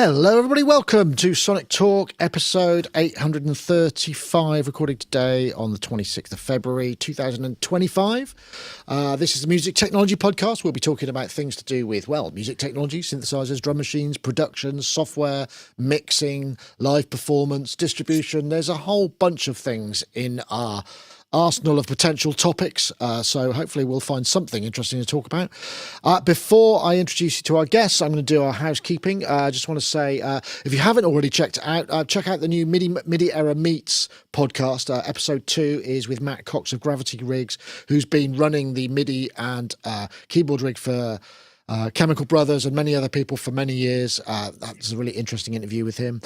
Hello, everybody. Welcome to Sonictalk, episode 835, recording today on the 26th of February, 2025. This is the Music Technology Podcast. We'll be talking about things to do with, well, music technology, synthesizers, drum machines, production, software, mixing, live performance, distribution. There's a whole bunch of things in our arsenal of potential topics, so hopefully we'll find something interesting to talk about. Before I introduce you to our guests, I'm going to do our housekeeping. I just want to say, if you haven't already checked it out, check out the new MIDI Era Meets podcast. Episode 2 is with Matt Cox of Gravity Rigs, who's been running the MIDI and keyboard rig for Chemical Brothers and many other people for many years. That's a really interesting interview with him.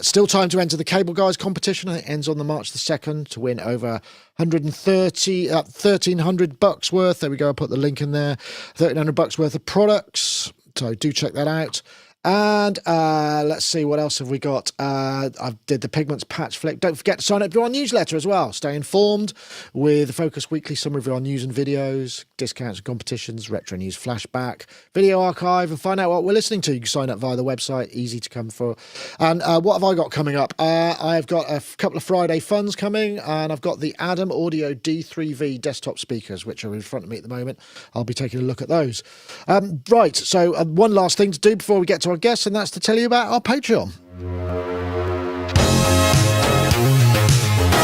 Still time to enter the Cableguys competition. It ends on the March the 2nd to win over $1,300 worth. There we go. I'll put the link in there. $1,300 worth of products. So do check that out. And let's see, what else have we got? I did the Pigments patch flick. Don't forget to sign up to our newsletter as well. Stay informed with the Focus Weekly summary of our news and videos, discounts and competitions, retro news flashback, video archive, and find out what we're listening to. You can sign up via the website, easy to come for. And what have I got coming up? I've got a couple of Friday funs coming, and I've got the Adam Audio D3V desktop speakers, which are in front of me at the moment. I'll be taking a look at those. Right, so one last thing to do before we get to our guests, and that's to tell you about our Patreon.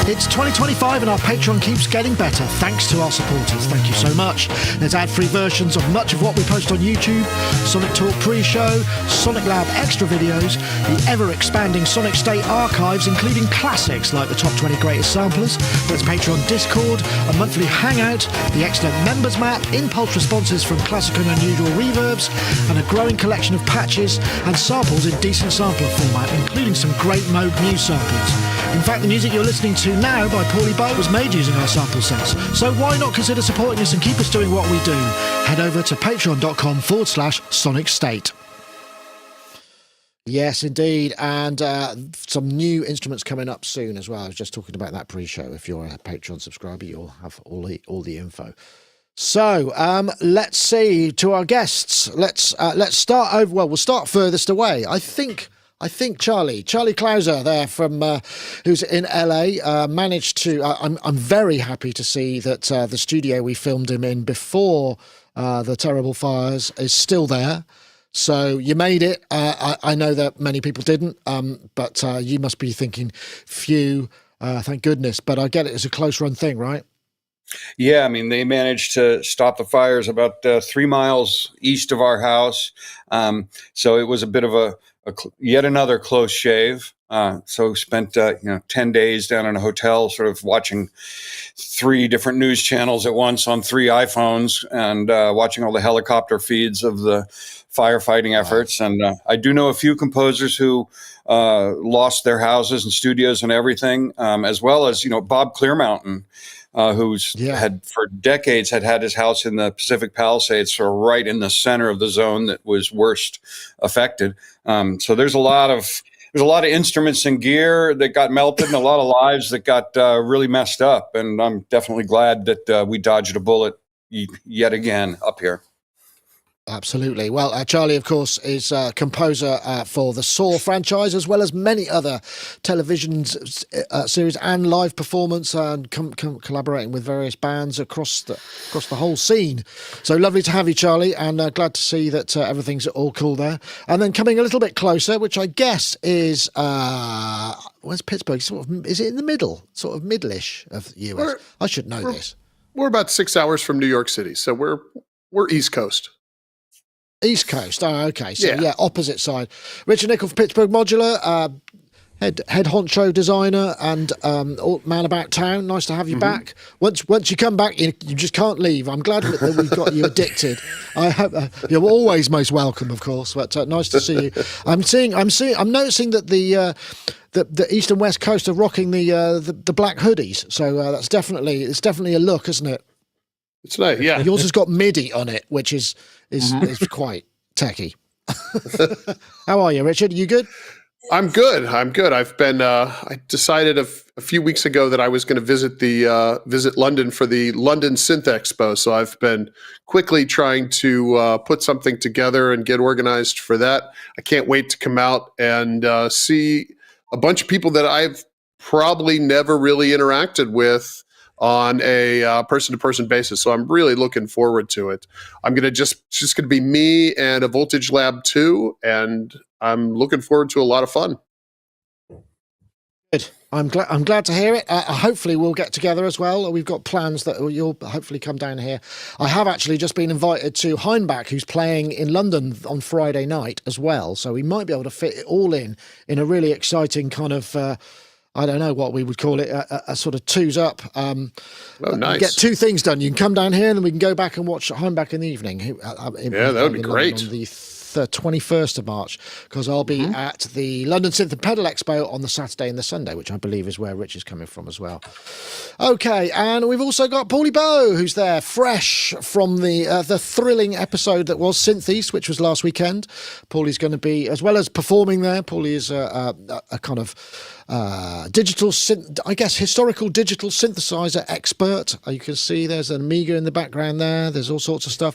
It's 2025 and our Patreon keeps getting better thanks to our supporters. Thank you so much. There's ad-free versions of much of what we post on YouTube, Sonic Talk pre-show, Sonic Lab extra videos, the ever-expanding Sonicstate archives, including classics like the top 20 greatest samplers. There's Patreon Discord, a monthly hangout, the excellent members map, impulse responses from classic and unusual reverbs, and a growing collection of patches and samples in decent sampler format, including some great Moog Muse samples. In fact, the music you're listening to now by Paulee was made using our sample sets. So why not consider supporting us and keep us doing what we do? Head over to patreon.com/Sonicstate. Yes, indeed. And some new instruments coming up soon as well. I was just talking about that pre-show. If you're a Patreon subscriber, you'll have all the info. So let's see, to our guests. Let's start over. Well, we'll start furthest away. I think Charlie Clouser there from who's in LA managed to. I'm very happy to see that the studio we filmed him in before the terrible fires is still there. So you made it. I know that many people didn't, but you must be thinking, phew, thank goodness. But I get it. It's a close run thing, right? Yeah, I mean, they managed to stop the fires about 3 miles east of our house. So it was a bit of yet another close shave. So spent 10 days down in a hotel, sort of watching 3 different news channels at once on 3 iPhones, and watching all the helicopter feeds of the firefighting efforts. Wow. And I do know a few composers who lost their houses and studios and everything, as well as Bob Clearmountain, who's had for decades had his house in the Pacific Palisades, so right in the center of the zone that was worst affected. So there's a lot of instruments and gear that got melted, and a lot of lives that got really messed up. And I'm definitely glad that we dodged a bullet yet again up here. Absolutely. Well, Charlie, of course, is a composer for the Saw franchise, as well as many other television series and live performance, and collaborating with various bands across the whole scene. So lovely to have you, Charlie, and glad to see that everything's all cool there. And then coming a little bit closer, which I guess is where's Pittsburgh? Is it in the middle, sort of middle-ish of the US? I should know this. We're about 6 hours from New York City, so we're East Coast. East Coast. Oh, okay. So yeah, opposite side. Richard Nicol for Pittsburgh Modular, head honcho designer and man about town. Nice to have you back. Once you come back, you just can't leave. I'm glad that we've got you addicted. I hope you're always most welcome, of course. But nice to see you. I'm noticing that the East and West Coast are rocking the black hoodies. So it's definitely a look, isn't it? It's nice, yeah. Yours has got MIDI on it, which is quite techie. How are you, Richard? You good? I'm good. I've been. I decided a few weeks ago that I was going to visit London for the London Synth Expo. So I've been quickly trying to put something together and get organized for that. I can't wait to come out and see a bunch of people that I've probably never really interacted with on a person-to-person basis. So I'm really looking forward to it. I'm going to just going to be me and a Voltage Lab 2, and I'm looking forward to a lot of fun. Good. I'm glad to hear it. Hopefully we'll get together as well. We've got plans that you'll hopefully come down here. I have actually just been invited to Heimbach, who's playing in London on Friday night as well. So we might be able to fit it all in a really exciting kind of, I don't know what we would call it, a sort of twos up. Nice. Get two things done. You can come down here and then we can go back and watch Heimbach in the evening. Yeah, that would be great. On the 21st of March, because I'll be at the London Synth and Pedal Expo on the Saturday and the Sunday, which I believe is where Rich is coming from as well. Okay, and we've also got Paulee Bow, who's there, fresh from the thrilling episode that was Synth East, which was last weekend. Paulie's going to be, as well as performing there, Paulee is a kind of digital synth, I guess, historical digital synthesizer expert. You can see there's an Amiga in the background there. There's all sorts of stuff.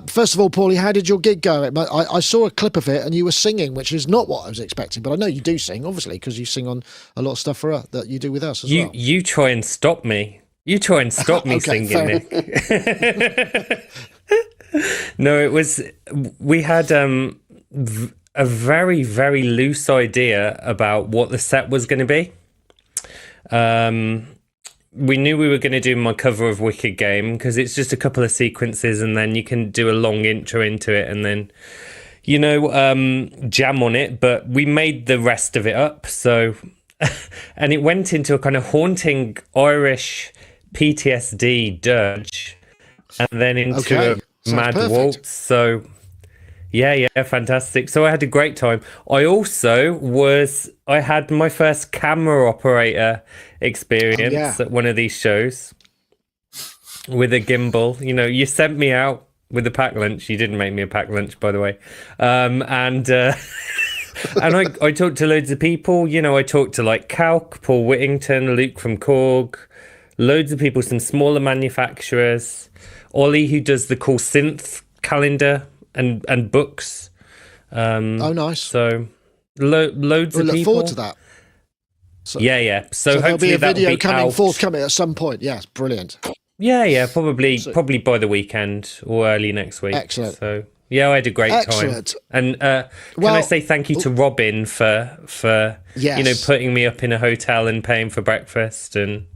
First of all, Paulee, how did your gig go? I saw a clip of it and you were singing, which is not what I was expecting, but I know you do sing, obviously, because you sing on a lot of stuff for us that you do with us as well. You try and stop me. You try and stop me Okay, singing, Nick. No, we had a very, very loose idea about what the set was going to be. We knew we were going to do my cover of Wicked Game because it's just a couple of sequences and then you can do a long intro into it and then, jam on it. But we made the rest of it up. So, and it went into a kind of haunting Irish PTSD dirge and then into a mad waltz. So, yeah, fantastic. So I had a great time. I had my first camera operator experience at one of these shows with a gimbal. You sent me out with a pack lunch. You didn't make me a pack lunch, by the way. And I talked to loads of people. I talked to like Calc, Paul Whittington, Luke from Korg, loads of people, some smaller manufacturers, Ollie, who does the cool synth calendar and books. Nice. So loads of people. Look forward to that. So, yeah. So there'll be hopefully a video that'll be forthcoming at some point. Yes, brilliant. Yeah, probably by the weekend or early next week. Excellent. So yeah, I had a great time. And can I say thank you to Robin for putting me up in a hotel and paying for breakfast and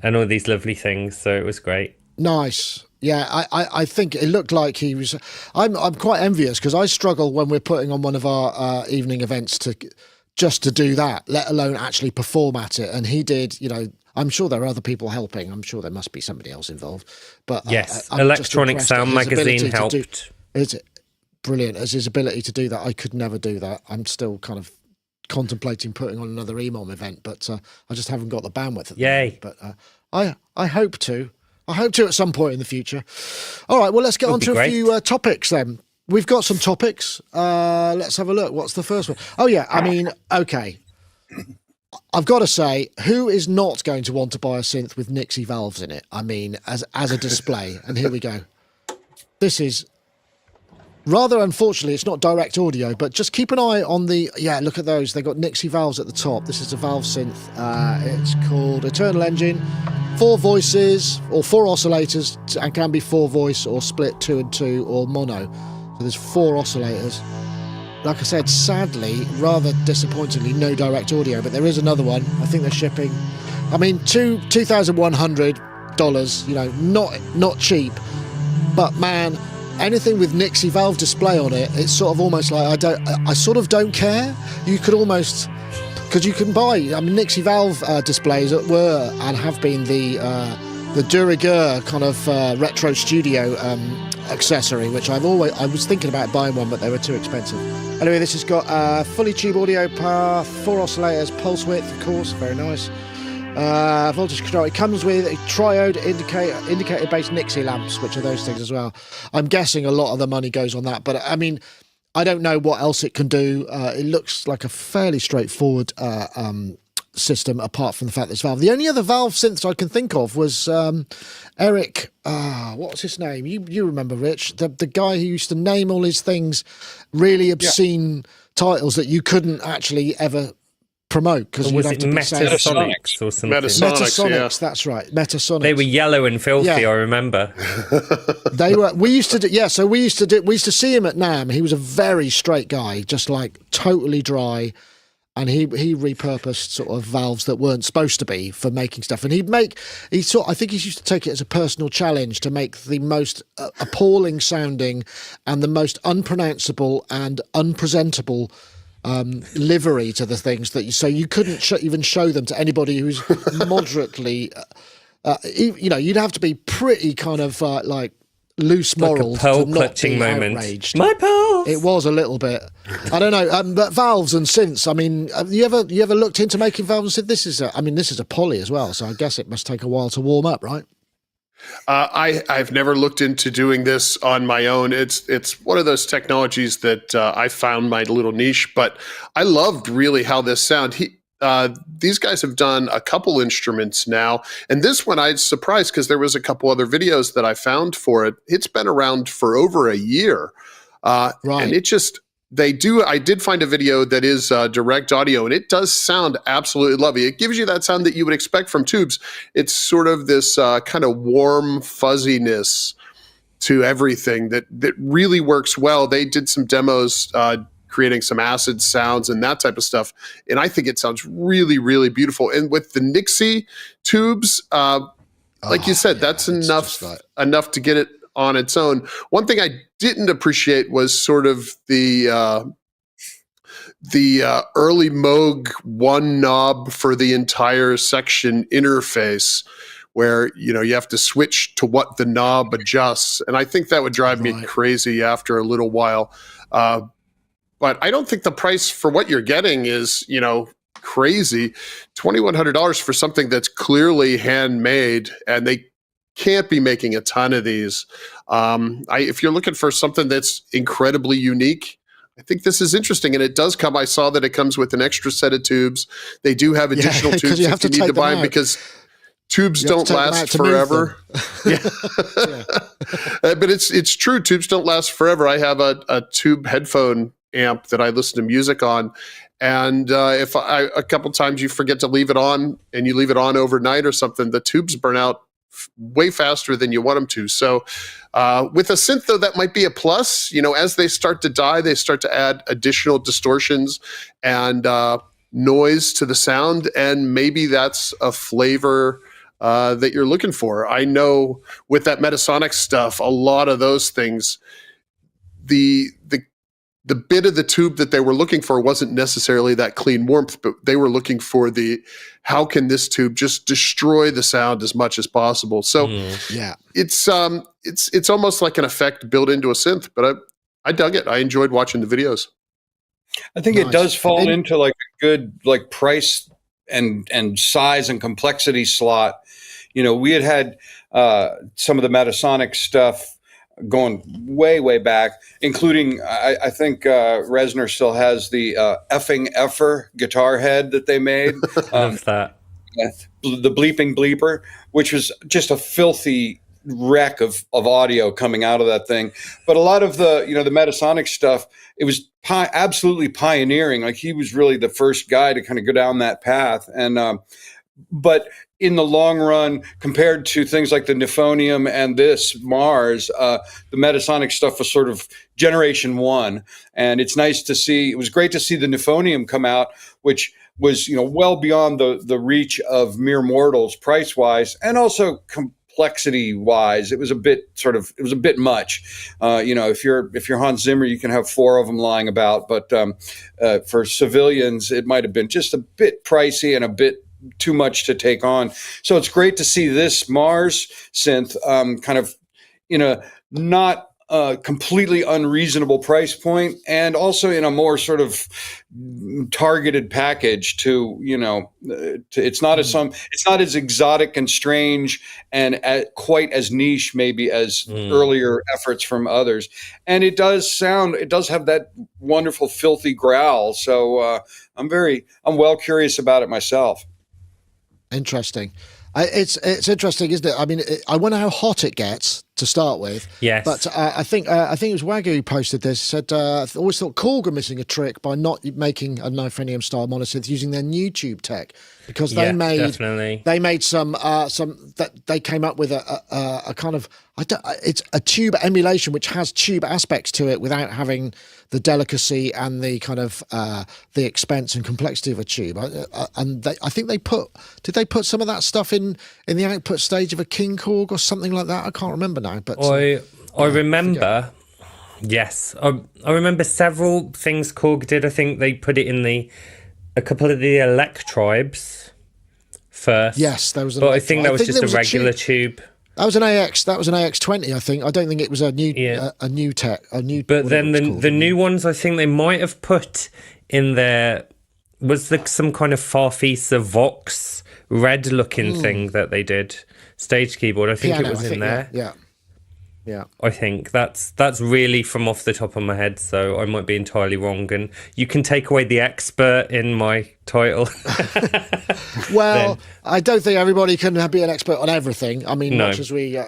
all these lovely things. So it was great. Nice. Yeah, I think it looked like he was. I'm quite envious because I struggle when we're putting on one of our evening events to do that, let alone actually perform at it. And he did. I'm sure there are other people helping. I'm sure there must be somebody else involved. But yes, I'm Electronic Sound Magazine helped. Is it brilliant? As his ability to do that, I could never do that. I'm still kind of contemplating putting on another EMOM event, but I just haven't got the bandwidth at the moment. But I hope to. I hope to at some point in the future. All right, well, let's get on to a few topics then. We've got some topics. Let's have a look. What's the first one? Oh, yeah, okay. I've got to say, who is not going to want to buy a synth with Nixie valves in it? As a display. And here we go. This is... Rather unfortunately, it's not direct audio, but just keep an eye on the... Yeah, look at those. They've got Nixie valves at the top. This is a valve synth. It's called Eternal Engine. 4 voices or 4 oscillators, and can be 4 voice or split 2 and 2 or mono. So there's 4 oscillators. Like I said, sadly, rather disappointingly, no direct audio, but there is another one. I think they're shipping. $2,100, not cheap. But man, anything with Nixie valve display on it, it's sort of almost like I sort of don't care. You could almost... Because you can buy, Nixie valve displays were and have been the de rigueur kind of retro studio accessory, which I was thinking about buying one, but they were too expensive. Anyway, this has got fully tube audio path, 4 oscillators, pulse width, of course, very nice. Voltage control. It comes with a triode indicator-based Nixie lamps, which are those things as well. I'm guessing a lot of the money goes on that, but I don't know what else it can do. It looks like a fairly straightforward system, apart from the fact that it's Valve. The only other Valve synths I can think of was Eric. What's his name? You remember, Rich? The guy who used to name all his things really obscene titles that you couldn't actually ever promote because was it Metasonics or something? Metasonics, yeah. That's right. Metasonics. They were yellow and filthy. I remember. They were. We used to do. Yeah. So we used to see him at NAMM. He was a very straight guy, just like totally dry. And he repurposed sort of valves that weren't supposed to be for making stuff. And I think he used to take it as a personal challenge to make the most appalling sounding and the most unpronounceable and unpresentable livery to the things so you couldn't even show them to anybody who's moderately, you'd have to be pretty kind of like loose morals, like a pearl to not clutching be moment. Outraged. My pearls. It was a little bit. I don't know, but valves and synths. I mean, have you ever looked into making valves and synths? This is a Polly as well, so I guess it must take a while to warm up, right? I've never looked into doing this on my own. It's one of those technologies that I found my little niche, but I loved really how this sound. These guys have done a couple instruments now, and this one I was surprised because there was a couple other videos that I found for it. It's been around for over a year, right? And it just I did find a video that is direct audio, and it does sound absolutely lovely. It gives you that sound that you would expect from tubes. It's sort of this kind of warm fuzziness to everything that really works well. They did some demos creating some acid sounds and that type of stuff, and I think it sounds really, really beautiful. And with the Nixie tubes, like you said, that's enough to get it on its own. One thing I didn't appreciate was sort of the early Moog one knob for the entire section interface, where you have to switch to what the knob adjusts, and I think that would drive me crazy after a little while. But I don't think the price for what you're getting is crazy. $2,100 for something that's clearly handmade, and they can't be making a ton of these. If you're looking for something that's incredibly unique, I think this is interesting, and it does come. I saw that it comes with an extra set of tubes. They do have additional tubes if you need to buy them because tubes don't last forever. But it's true. Tubes don't last forever. I have a tube headphone amp that I listen to music on, and if a couple times you forget to leave it on and you leave it on overnight or something, the tubes burn out way faster than you want them to. So with a synth, though, that might be a plus. As they start to die, they start to add additional distortions and noise to the sound, and maybe that's a flavor that you're looking for. I know with that Metasonic stuff, a lot of those things, the bit of the tube that they were looking for wasn't necessarily that clean warmth, but they were looking for how can this tube just destroy the sound as much as possible. So it's almost like an effect built into a synth, but I dug it. I enjoyed watching the videos. I think it does fall into like a good price and size and complexity slot. We had some of the Metasonic stuff going way back, including I think Resner still has the effing effer guitar head that they made. Love that. The bleeping bleeper, which was just a filthy wreck of audio coming out of that thing. But a lot of the the Metasonic stuff, it was absolutely pioneering. Like he was really the first guy to kind of go down that path. And but in the long run, compared to things like the Neuphonium and this Mars, the Metasonic stuff was sort of generation one. And it's nice to see, it was great to see the Neuphonium come out, which was, well beyond the reach of mere mortals price-wise, and also complexity-wise. It was a bit much. If you're Hans Zimmer, you can have 4 of them lying about, but for civilians, it might have been just a bit pricey and a bit too much to take on. So it's great to see this Mars synth kind of in a not completely unreasonable price point, and also in a more sort of targeted package to, it's not as exotic and strange and quite as niche maybe as earlier efforts from others. And it does have that wonderful filthy growl. So I'm well curious about it myself. Interesting. It's interesting, isn't it? I mean, I wonder how hot it gets to start with. Yes. But I think it was Wagyu who posted this. Said I always thought Korg were missing a trick by not making a Nifrenium style monosynth using their new tube tech, because they made some that they came up with a kind of it's a tube emulation which has tube aspects to it without having the delicacy and the kind of the expense and complexity of a tube. And I think did they put some of that stuff in the output stage of a King Korg or something like that? I can't remember now. But I remember. Yes, I remember several things Korg did. I think they put it in a couple of the Electribes first. Yes, there was. But I think that was just a regular tube. That was an AX. That was an AX20. I think. I don't think it was a new tech. But then the new ones, I think they might have put in there. Was there some kind of Farfisa Vox red looking thing that they did? Stage keyboard. I think it was in there. Yeah. I think that's really from off the top of my head, so I might be entirely wrong. And you can take away the expert in my title. Well, I don't think everybody can be an expert on everything. I mean, much as we I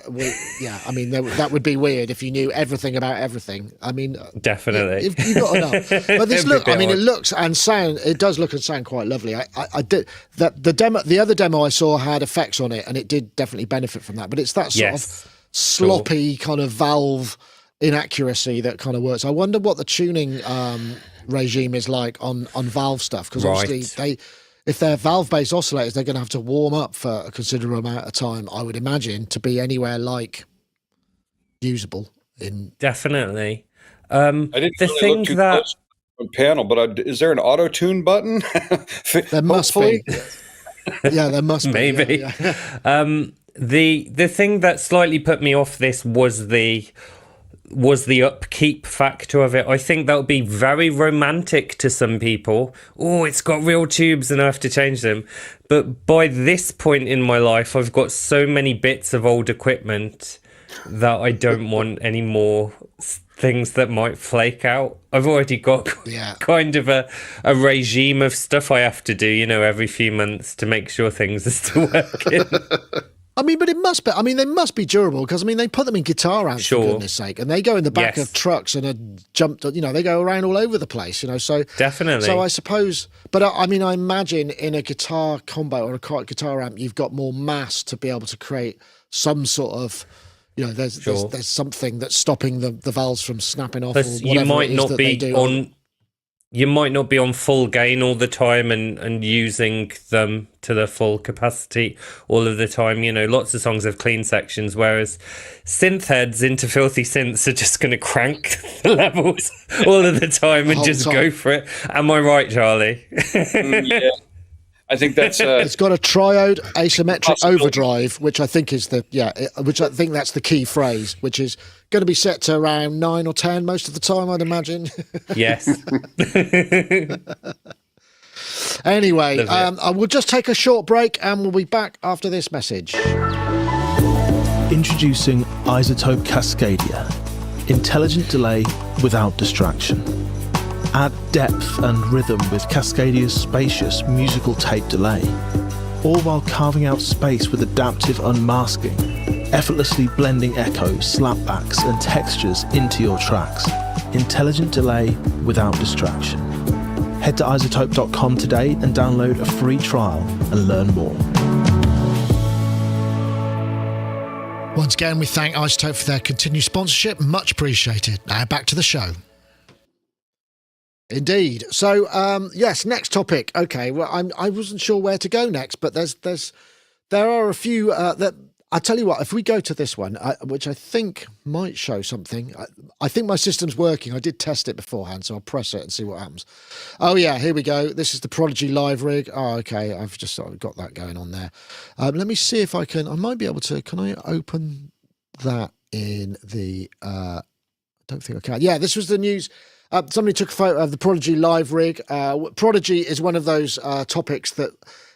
mean, that would be weird if you knew everything about everything. I mean, definitely. If you got enough. But this it does look and sound quite lovely. I did that. The other demo I saw had effects on it, and it did definitely benefit from that. But it's that sort of sloppy kind of valve inaccuracy that kind of works. I wonder what the tuning regime is like on valve stuff, because obviously if they're valve-based oscillators, they're going to have to warm up for a considerable amount of time, I would imagine, to be anywhere like usable. Definitely. I didn't really look too close on panel, but is there an auto-tune button? There must be. Yeah, there must be. Maybe. Yeah. The thing that slightly put me off this was the upkeep factor of it. I think that would be very romantic to some people. Oh, it's got real tubes and I have to change them. But by this point in my life, I've got so many bits of old equipment that I don't want any more things that might flake out. I've already got kind of a regime of stuff I have to do, every few months to make sure things are still working. I mean, but it must be. I mean, they must be durable, because I mean, they put them in guitar amps, for goodness sake, and they go in the back of trucks and are jumped. They go around all over the place. So definitely. So I suppose, but I mean, I imagine in a guitar combo or a guitar amp, you've got more mass to be able to create some sort of. There's something that's stopping the valves from snapping off. Plus, you might not be on. You might not be on full gain all the time and using them to the full capacity all of the time. Lots of songs have clean sections, whereas synth heads into filthy synths are just going to crank the levels all of the time and just go for it. Am I right, Charlie? Yeah. I think that's it's got a triode asymmetric overdrive, which I think is which I think that's the key phrase, which is going to be set to around 9 or 10 most of the time, I'd imagine. Yes. Anyway, I will just take a short break and we'll be back after this message. Introducing iZotope Cascadia. Intelligent delay without distraction. Add depth and rhythm with Cascadia's spacious musical tape delay, all while carving out space with adaptive unmasking, effortlessly blending echoes, slapbacks and textures into your tracks. Intelligent delay without distraction. Head to iZotope.com today and download a free trial and learn more. Once again, we thank iZotope for their continued sponsorship. Much appreciated. Now back to the show. Indeed. So, yes, next topic. Okay, well, I wasn't sure where to go next, but there are a few that I tell you what. If we go to this one, which I think might show something, I think my system's working. I did test it beforehand, so I'll press it and see what happens. Oh yeah, here we go. This is the Prodigy Live Rig. Oh, okay, I've just sort of got that going on there. Let me see if I might be able to. Can I open that in the don't think I can. Yeah, this was the news. Somebody took a photo of the Prodigy Live Rig. Prodigy is one of those topics that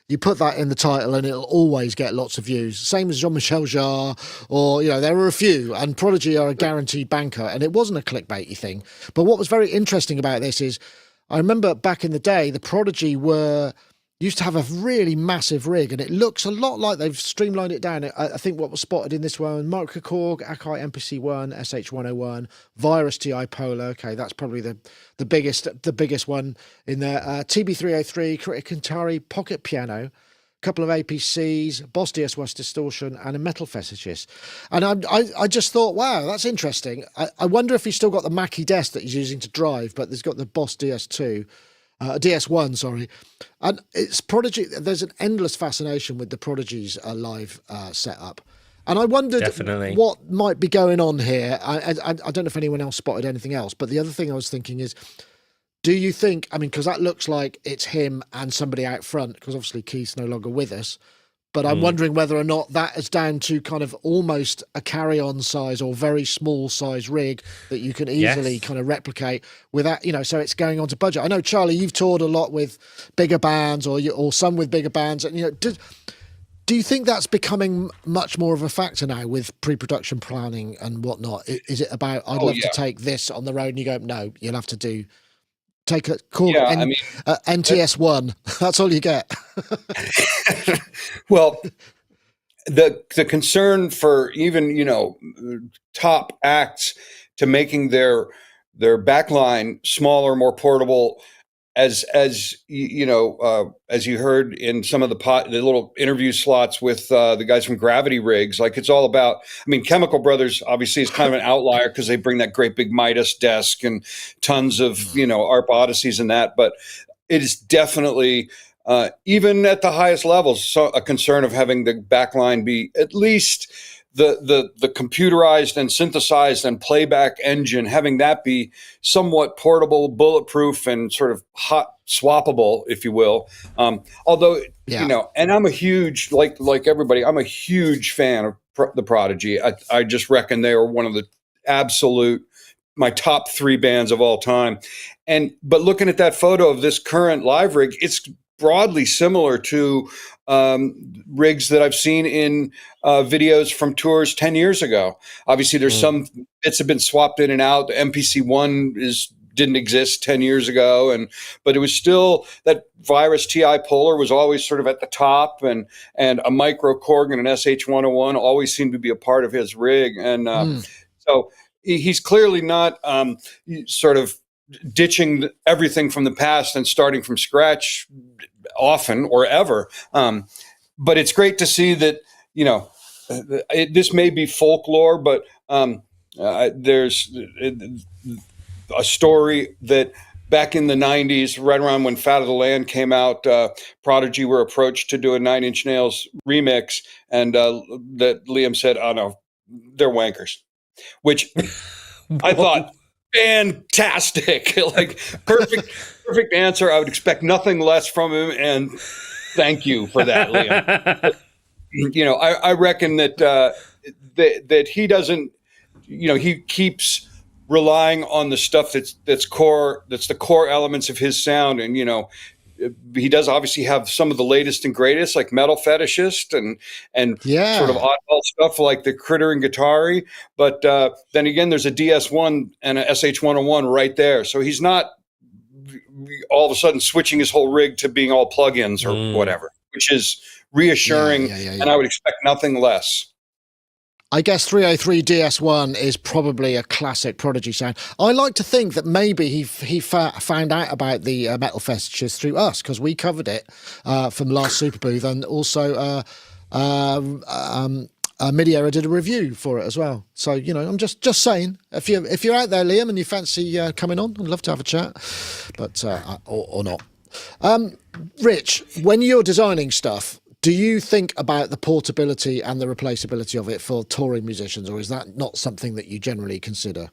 you put that in the title and it'll always get lots of views. Same as Jean-Michel Jarre, or, there are a few, and Prodigy are a guaranteed banker, and it wasn't a clickbaity thing. But what was very interesting about this is, I remember back in the day, the Prodigy used to have a really massive rig, and it looks a lot like they've streamlined it down. I think what was spotted in this one: Microkorg, Akai MPC-1, SH-101, Virus TI Polar. Okay, that's probably the biggest one in there. TB-303, Critic Atari Pocket Piano, a couple of APCs, Boss DS1 distortion, and a metal fetishist. And I just thought, wow, that's interesting. I wonder if he's still got the Mackie desk that he's using to drive, but there's got the Boss DS2. DS1, sorry. And it's Prodigy. There's an endless fascination with the Prodigy's live setup. And I wondered what might be going on here. I don't know if anyone else spotted anything else, but the other thing I was thinking is, do you think, because that looks like it's him and somebody out front, because obviously Keith's no longer with us, but I'm wondering whether or not that is down to kind of almost a carry-on size or very small size rig that you can easily kind of replicate without, so it's going on to budget. I know, Charlie, you've toured a lot with bigger bands or some with bigger bands. And, do you think that's becoming much more of a factor now with pre-production planning and whatnot? Is it about, I'd love to take this on the road, and you go, no, you'll have to take a Korg NTS1. That's all you get. Well, the concern for even top acts to making their backline smaller, more portable, as you heard in some of the little interview slots with the guys from Gravity Rigs, like it's all about. Chemical Brothers obviously is kind of an outlier because they bring that great big Midas desk and tons of ARP Odysseys and that, but it is definitely even at the highest levels a concern of having the backline be at least the computerized and synthesized and playback engine, having that be somewhat portable, bulletproof, and sort of hot swappable, if you will. Although, and I'm a huge, like everybody, I'm a huge fan of the Prodigy. I just reckon they are one of the my top 3 bands of all time. But looking at that photo of this current live rig, it's broadly similar to rigs that I've seen in videos from tours 10 years ago. Obviously, there's some bits have been swapped in and out. The MPC-1 didn't exist 10 years ago, but it was still that Virus TI Polar was always sort of at the top, and a Microkorg and an SH-101 always seemed to be a part of his rig. And so he's clearly not sort of ditching everything from the past and starting from scratch often or ever. But it's great to see that, this may be folklore, but there's a story that back in the 90s, right around when Fat of the Land came out, Prodigy were approached to do a 9 Inch Nails remix, and that Liam said, "Oh no, they're wankers," which I thought, fantastic. Like perfect answer. I would expect nothing less from him, and thank you for that, Liam. I reckon that that he doesn't, he keeps relying on the stuff that's the core elements of his sound, and he does obviously have some of the latest and greatest, like Metal Fetishist and sort of oddball stuff like the Critter and Guitari. But then again, there's a DS1 and a SH-101 right there. So he's not all of a sudden switching his whole rig to being all plugins or whatever, which is reassuring. And I would expect nothing less. I guess 303 DS1 is probably a classic Prodigy sound. I like to think that maybe he found out about the Metal Festures through us, because we covered it from last Super Booth, and also Midiera did a review for it as well. So I'm just saying, if you're out there, Liam, and you fancy coming on, I'd love to have a chat, but or not. Rich, when you're designing stuff, do you think about the portability and the replaceability of it for touring musicians, or is that not something that you generally consider?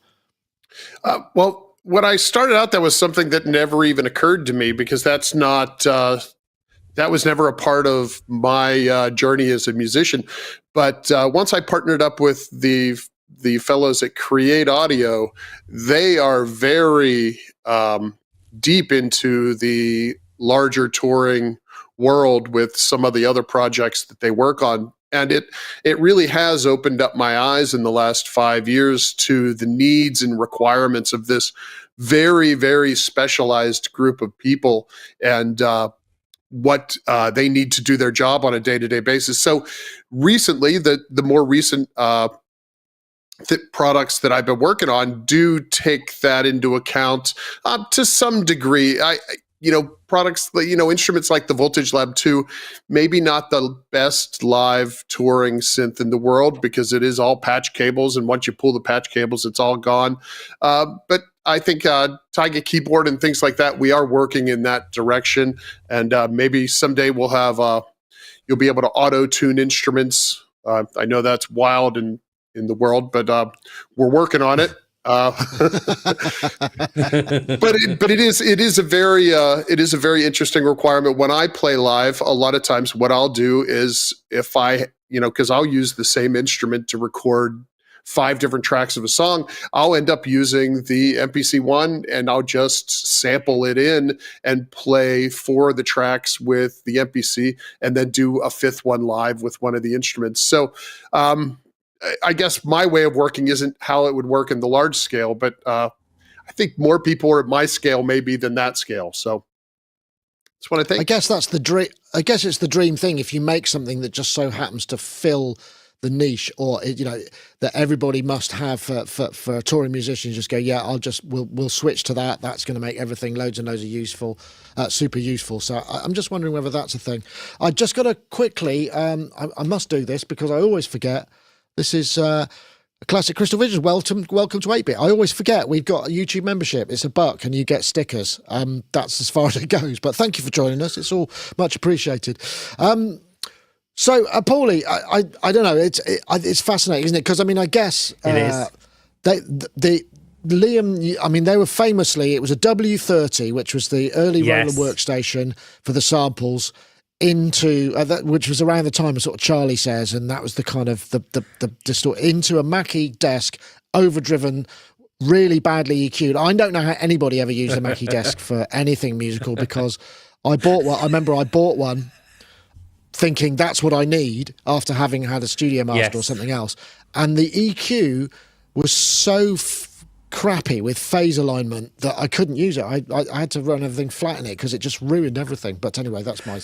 Well, when I started out, that was something that never even occurred to me, because that's not that was never a part of my journey as a musician. But once I partnered up with the the fellows at Create Audio, they are very deep into the larger touring world with some of the other projects that they work on. And it really has opened up my eyes in the last 5 years to the needs and requirements of this very, very specialized group of people, and what they need to do their job on a day-to-day basis. So recently, the more recent products that I've been working on do take that into account to some degree. Products, instruments like the Voltage Lab 2, maybe not the best live touring synth in the world because it is all patch cables, and once you pull the patch cables, it's all gone. But I think Taiga keyboard and things like that, we are working in that direction, and maybe someday we'll have you'll be able to auto-tune instruments. I know that's wild in the world, but we're working on it. But it is a very interesting requirement. When I play live, a lot of times what I'll do is, if I, because I'll use the same instrument to record 5 different tracks of a song, I'll end up using the MPC-1 and I'll just sample it in and play 4 of the tracks with the MPC and then do a 5th one live with one of the instruments. So, I guess my way of working isn't how it would work in the large scale, but I think more people are at my scale maybe than that scale. So that's what I think. I guess that's the dream. I guess it's the dream thing. If you make something that just so happens to fill the niche, or that everybody must have for a touring musician, just go, yeah, we'll switch to that. That's going to make everything loads and loads of super useful. So I'm just wondering whether that's a thing. I just got to quickly. I must do this because I always forget. This is a classic Crystal Visions. Welcome to 8-Bit. I always forget we've got a YouTube membership. It's $1 and you get stickers. That's as far as it goes. But thank you for joining us. It's all much appreciated. So, Paulee, I don't know. It's fascinating, isn't it? Because I guess it is. Liam, they were famously, it was a W30, which was the early roller workstation for the samples, into which was around the time of sort of Charlie Says, and that was the kind of the distort into a Mackie desk, overdriven, really badly EQ'd. I don't know how anybody ever used a Mackie desk for anything musical, because I bought one. I remember I bought one thinking that's what I need after having had a Studio Master or something else, and the EQ was so crappy with phase alignment that I couldn't use it. I had to run everything flat in it because it just ruined everything. But anyway, that's my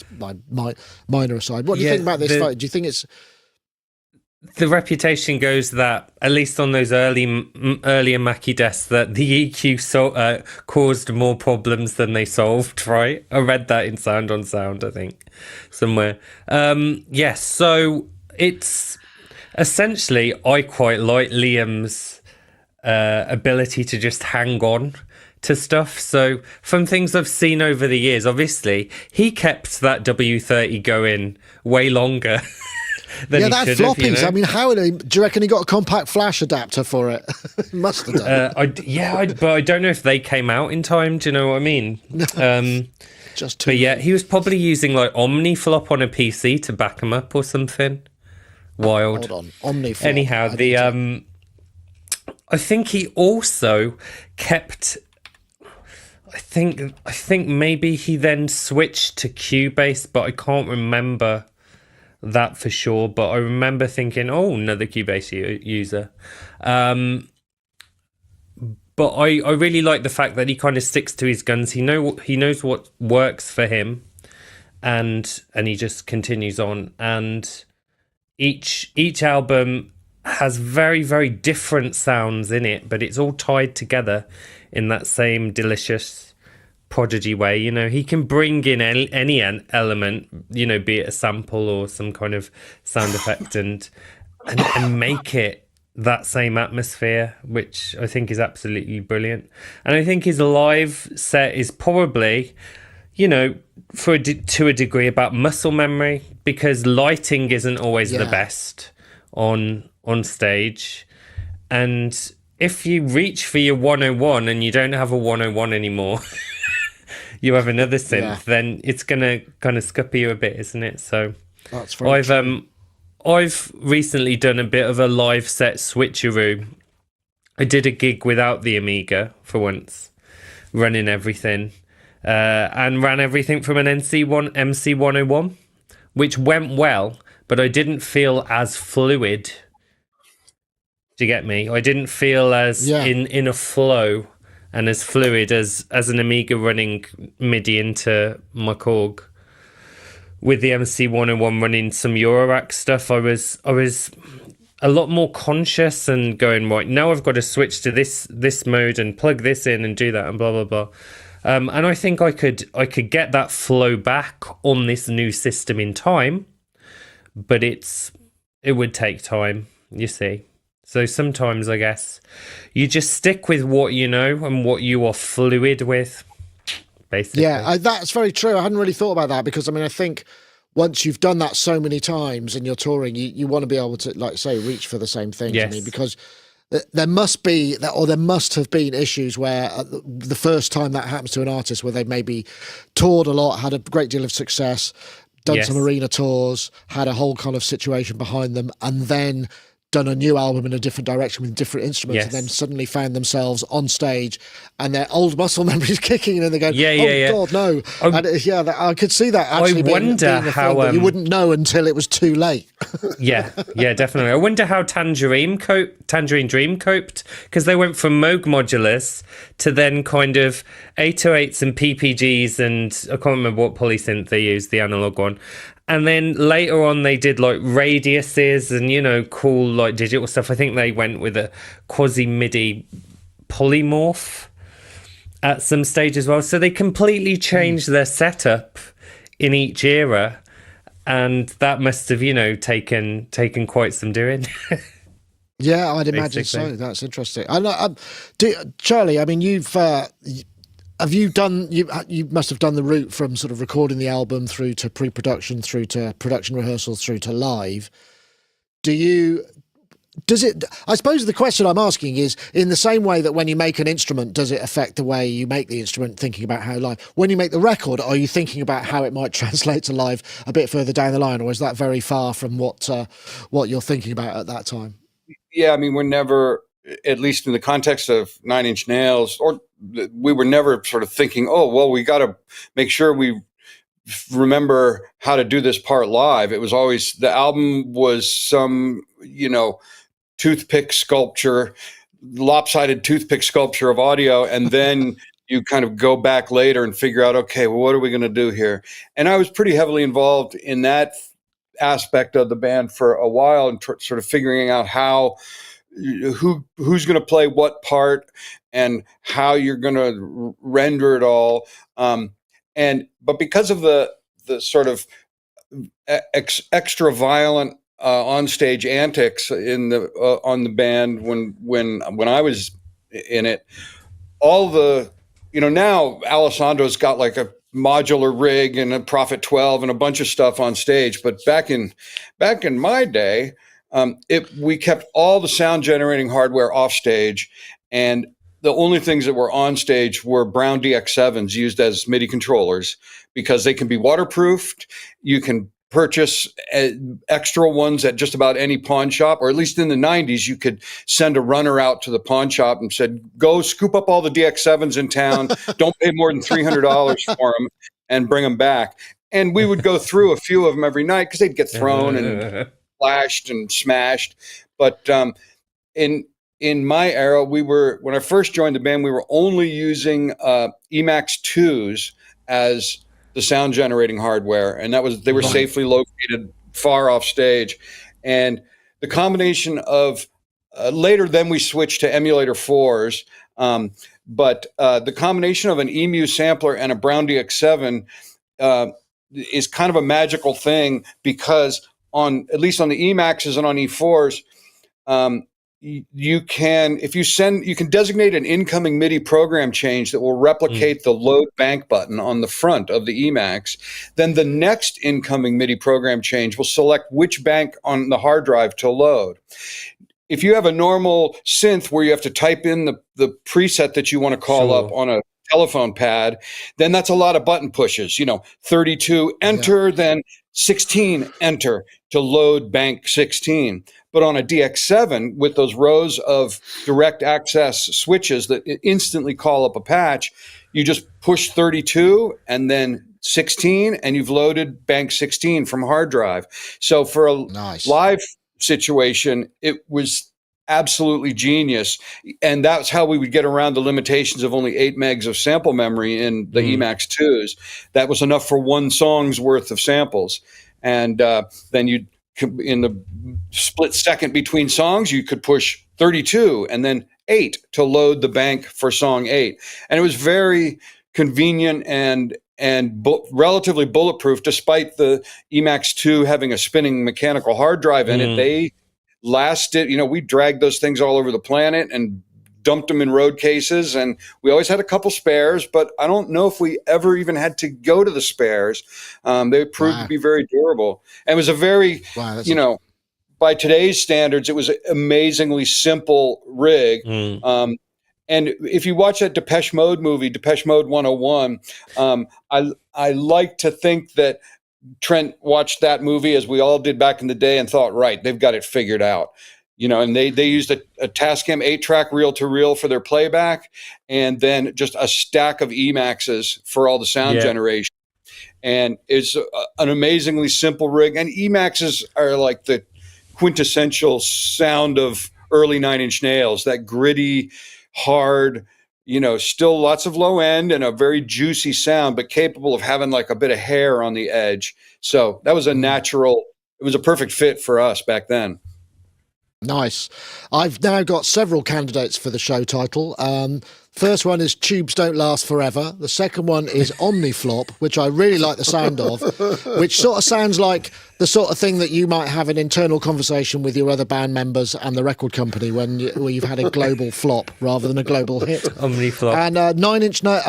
minor aside. What do you think about this? Do you think it's... The reputation goes that, at least on those earlier Mackie desks, that the EQ caused more problems than they solved, right? I read that in Sound on Sound, I think, somewhere. Yes, so it's essentially, I quite like Liam's ability to just hang on to stuff. So from things I've seen over the years, obviously, he kept that W30 going way longer. That floppies. How do you reckon he got a compact flash adapter for it? He must have done. But I don't know if they came out in time. Do you know what I mean? Just too. But yeah, he was probably using like Omniflop on a PC to back him up or something. Wild. Hold on, Omniflop. Anyhow, I think he also kept. I think maybe he then switched to Cubase, but I can't remember that for sure. But I remember thinking, oh, another Cubase user. But I really like the fact that he kind of sticks to his guns. He knows what works for him, and he just continues on. And each album has very, very different sounds in it, but it's all tied together in that same delicious Prodigy way. He can bring in any element, be it a sample or some kind of sound effect, and make it that same atmosphere, which I think is absolutely brilliant. And I think his live set is probably, to a degree, about muscle memory, because lighting isn't always the best on stage. And if you reach for your 101 and you don't have a 101 anymore, you have another synth, then it's gonna kind of scupper you a bit, isn't it? So that's very true. I've recently done a bit of a live set switcheroo. I did a gig without the Amiga for once, running everything, and ran everything from an MC101, which went well, but I didn't feel as fluid. Do you get me? I didn't feel as in a flow and as fluid as an Amiga running MIDI into my Korg. With the MC101 running some Eurorack stuff, I was a lot more conscious and going, right, now I've got to switch to this mode and plug this in and do that and blah blah blah. And I think I could get that flow back on this new system in time, but it would take time, you see. So sometimes I guess you just stick with what you know and what you are fluid with, basically. Yeah, that's very true. I hadn't really thought about that because, I mean, I think once you've done that so many times and you're touring, you want to be able to, like say, reach for the same things. Yes. I mean, because there must have been issues where the first time that happens to an artist where they maybe toured a lot, had a great deal of success, done some arena tours, had a whole kind of situation behind them, and then done a new album in a different direction with different instruments, and then suddenly found themselves on stage and their old muscle memories kicking in and they're going, God, no. And I could see that actually being a thing that you wouldn't know until it was too late. yeah, definitely. I wonder how Tangerine Dream coped, because they went from Moog modulus to then kind of 808s and PPGs, and I can't remember what polysynth they used, the analog one. And then later on, they did like radiuses and, you know, cool like digital stuff. I think they went with a quasi MIDI polymorph at some stage as well. So they completely changed their setup in each era. And that must have, you know, taken quite some doing. Yeah, I'd imagine so. That's interesting. Charlie, I mean, have you done? You must have done the route from sort of recording the album through to pre-production, through to production rehearsals, through to live. Does it? I suppose the question I'm asking is, in the same way that when you make an instrument, does it affect the way you make the instrument? Thinking about how live. When you make the record, are you thinking about how it might translate to live a bit further down the line, or is that very far from what you're thinking about at that time? Yeah, I mean, we're never, at least in the context of Nine Inch Nails, or we were never sort of thinking, oh, well, we got to make sure we remember how to do this part live. It was always, the album was some, you know, lopsided toothpick sculpture of audio. And then you kind of go back later and figure out, okay, well, what are we going to do here? And I was pretty heavily involved in that aspect of the band for a while and sort of figuring out who's going to play what part and how you're going to render it all. But because of the sort of extra violent onstage antics on the band when I was in it, all the, you know, now Alessandro's got like a modular rig and a Prophet 12 and a bunch of stuff on stage, but back in my day, we kept all the sound generating hardware off stage, and the only things that were on stage were Brown DX7s used as MIDI controllers because they can be waterproofed. You can purchase extra ones at just about any pawn shop, or at least in the 90s, you could send a runner out to the pawn shop and said, go scoop up all the DX7s in town. Don't pay more than $300 for them and bring them back. And we would go through a few of them every night because they'd get thrown and flashed and smashed. But in my era, when I first joined the band, we were only using Emax 2s as the sound generating hardware, and they were safely located far off stage. And the combination of later, then we switched to emulator 4s, but the combination of an EMU sampler and a Brown DX7 is kind of a magical thing, because at least on the Emaxs and on E4s, you can designate an incoming MIDI program change that will replicate the load bank button on the front of the Emax. Then the next incoming MIDI program change will select which bank on the hard drive to load. If you have a normal synth where you have to type in the preset that you want to call up on a telephone pad, then that's a lot of button pushes, 32 enter, then 16, enter to load bank 16. But on a DX7 with those rows of direct access switches that instantly call up a patch, you just push 32 and then 16 and you've loaded bank 16 from hard drive. So for a live situation, it was absolutely genius. And that's how we would get around the limitations of only 8 megs of sample memory in the Emax 2s. That was enough for one song's worth of samples. And then you, in the split second between songs, you could push 32 and then 8 to load the bank for song 8. And it was very convenient and relatively bulletproof, despite the Emax 2 having a spinning mechanical hard drive in it. They lasted, we dragged those things all over the planet and dumped them in road cases, and we always had a couple spares, but I don't know if we ever even had to go to the spares. They proved to be very durable. And it was a very, by today's standards, it was an amazingly simple rig. And if you watch that Depeche Mode movie, Depeche Mode 101, I like to think that Trent watched that movie, as we all did back in the day, and thought, right, they've got it figured out. And they used a Tascam 8-track reel-to-reel for their playback, and then just a stack of Emaxes for all the sound generation. And it's an amazingly simple rig. And Emaxes are like the quintessential sound of early Nine Inch Nails, that gritty, hard, still lots of low end and a very juicy sound, but capable of having like a bit of hair on the edge. So that was it was a perfect fit for us back then. Nice. I've now got several candidates for the show title. First one is Tubes Don't Last Forever. The second one is Omniflop, which I really like the sound of, which sort of sounds like the sort of thing that you might have an internal conversation with your other band members and the record company where you've had a global flop rather than a global hit. Omniflop. And 9 Inch Nails,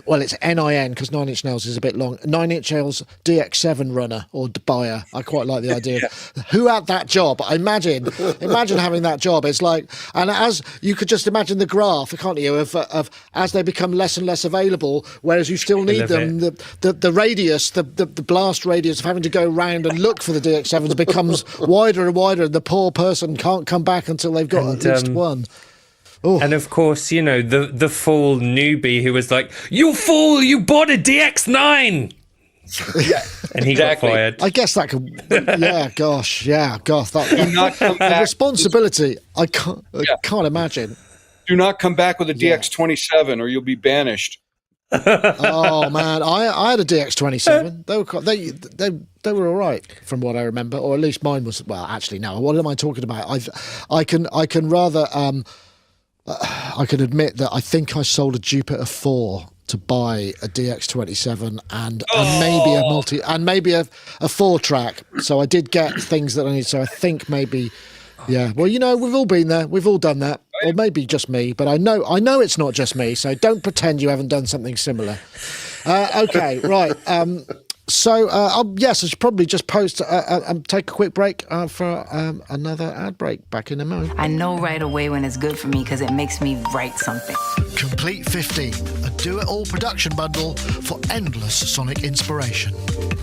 well, it's NIN because 9 Inch Nails is a bit long. 9 Inch Nails DX7 runner or buyer. I quite like the idea. Who had that job? Imagine having that job. It's like, and as you could just imagine the graph, can't you, of as they become less and less available, whereas you still need them, the radius, the blast radius of having to go round and look for the DX7s becomes wider and wider, and the poor person can't come back until they've got at least one. Ooh. And of course, the fool newbie who was like, "You fool! You bought a DX9." Yeah, and he got fired. I guess that could. Yeah, gosh, yeah, gosh, that responsibility. I can't imagine. Do not come back with a DX27, or you'll be banished. Oh man, I had a DX27. They were all right from what I remember, or at least mine was. Well, actually, no. What am I talking about? I can rather. I can admit that I think I sold a Jupiter 4 to buy a DX27 and maybe a 4-track. So I did get things that I need. So I think maybe, yeah. Well, we've all been there. We've all done that, or maybe just me. But I know it's not just me. So don't pretend you haven't done something similar. Okay, right. So, I should probably just take a quick break for another ad break. Back in a moment. I know right away when it's good for me because it makes me write something. Komplete 15, a do-it-all production bundle for endless sonic inspiration.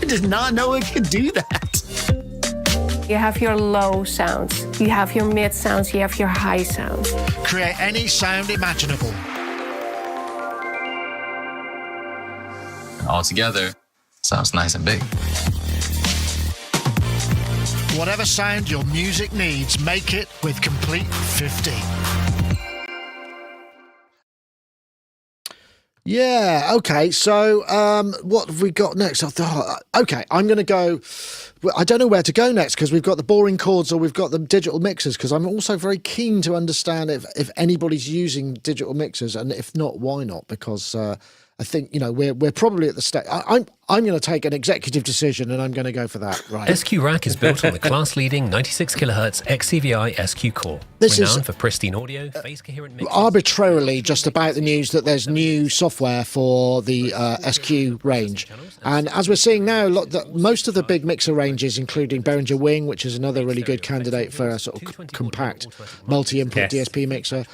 I did not know it could do that. You have your low sounds, you have your mid sounds, you have your high sounds. Create any sound imaginable. All together. Sounds nice and big. Whatever sound your music needs, make it with Komplete 15. Yeah, okay, so what have we got next? Okay, I'm going to go... I don't know where to go next because we've got the boring chords or we've got the digital mixers, because I'm also very keen to understand if anybody's using digital mixers, and if not, why not? Because... I think, we're probably at the stage. I'm going to take an executive decision and I'm going to go for that. Right. SQ Rack is built on the class-leading 96 kHz XCVI SQ core. This renowned is for pristine audio, phase-coherent mixes. Arbitrarily just about the news that there's new software for the SQ range. And as we're seeing now, most of the big mixer ranges, including Behringer Wing, which is another really good candidate for a sort of compact multi-input DSP mixer.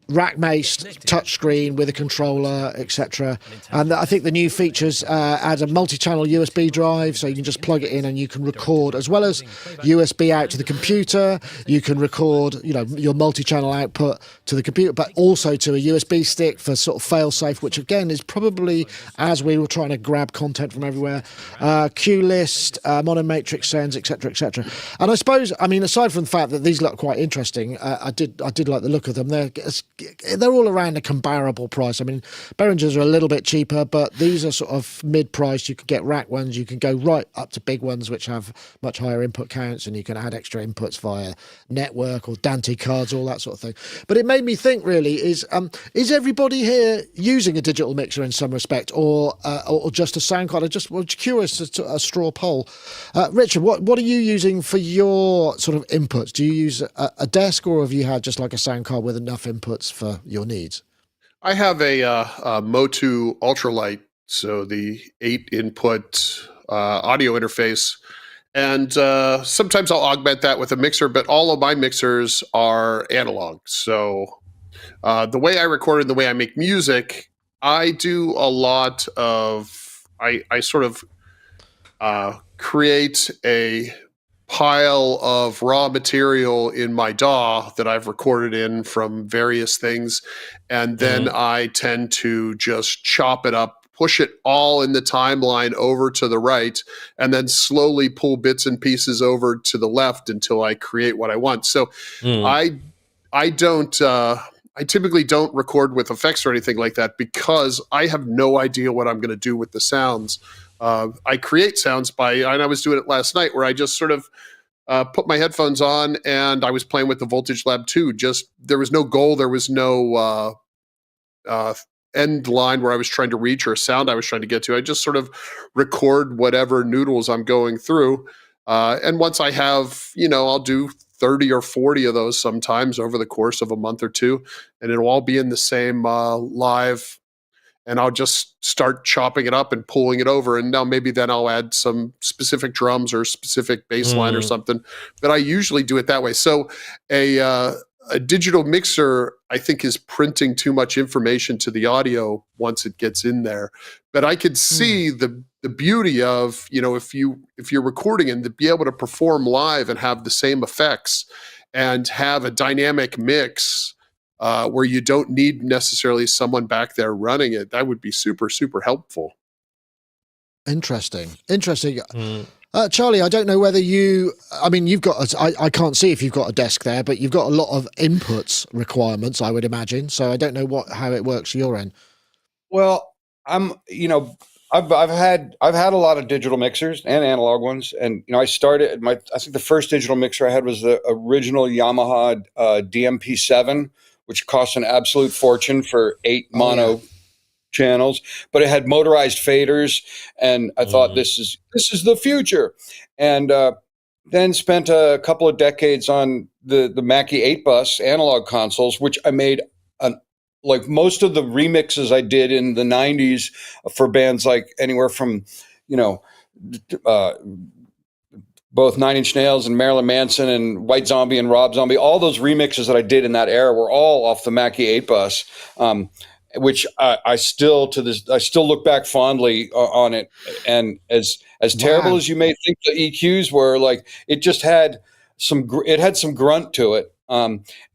rack-based touchscreen with a controller, etc. And I think the new features add a multi-channel USB drive, so you can just plug it in and you can record, as well as USB out to the computer. You can record, your multi-channel output to the computer, but also to a USB stick for sort of fail-safe, which again is probably, as we were trying to grab content from everywhere, cue list, mono matrix sends, etc., etc. And I suppose, aside from the fact that these look quite interesting, I did like the look of them. They're all around a comparable price. Behringers are a little bit cheaper, but these are sort of mid-priced. You can get rack ones. You can go right up to big ones, which have much higher input counts, and you can add extra inputs via network or Dante cards, all that sort of thing. But it made me think, really, is everybody here using a digital mixer in some respect, or just a sound card? I just was curious as to a straw poll. Richard, what are you using for your sort of inputs? Do you use a desk, or have you had just like a sound card with enough inputs for your needs? I have a Motu Ultralight, so the 8-input audio interface. And sometimes I'll augment that with a mixer, but all of my mixers are analog. So the way I record and the way I make music, I do a lot of, I sort of create a pile of raw material in my DAW that I've recorded in from various things. And then I tend to just chop it up, push it all in the timeline over to the right, and then slowly pull bits and pieces over to the left until I create what I want. So I typically don't record with effects or anything like that because I have no idea what I'm going to do with the sounds. I create sounds and I was doing it last night where I just sort of put my headphones on and I was playing with the Voltage Lab 2. There was no goal, there was no end line where I was trying to reach or a sound I was trying to get to. I just sort of record whatever noodles I'm going through. And once I have, I'll do 30 or 40 of those sometimes over the course of a month or two, and it'll all be in the same live. And I'll just start chopping it up and pulling it over. And now maybe then I'll add some specific drums or specific bass line or something. But I usually do it that way. So a digital mixer, I think, is printing too much information to the audio once it gets in there. But I could see the beauty of, if you're recording and to be able to perform live and have the same effects and have a dynamic mix where you don't need necessarily someone back there running it, that would be super, super helpful. Interesting. Charlie, I don't know whether you've got, I can't see if you've got a desk there, but you've got a lot of inputs requirements, I would imagine. So I don't know how it works your end. Well, I've had a lot of digital mixers and analog ones, and I started I think the first digital mixer I had was the original Yamaha DMP7, which cost an absolute fortune for 8 mono channels, but it had motorized faders, and I thought this is the future. And then spent a couple of decades on the Mackie 8-bus analog consoles, which I made like most of the remixes I did in the 90s for bands like anywhere from, both Nine Inch Nails and Marilyn Manson and White Zombie and Rob Zombie. All those remixes that I did in that era were all off the Mackie 8-bus, which I still look back fondly on it. And as terrible as you may think the EQs were, like it just had some grunt to it.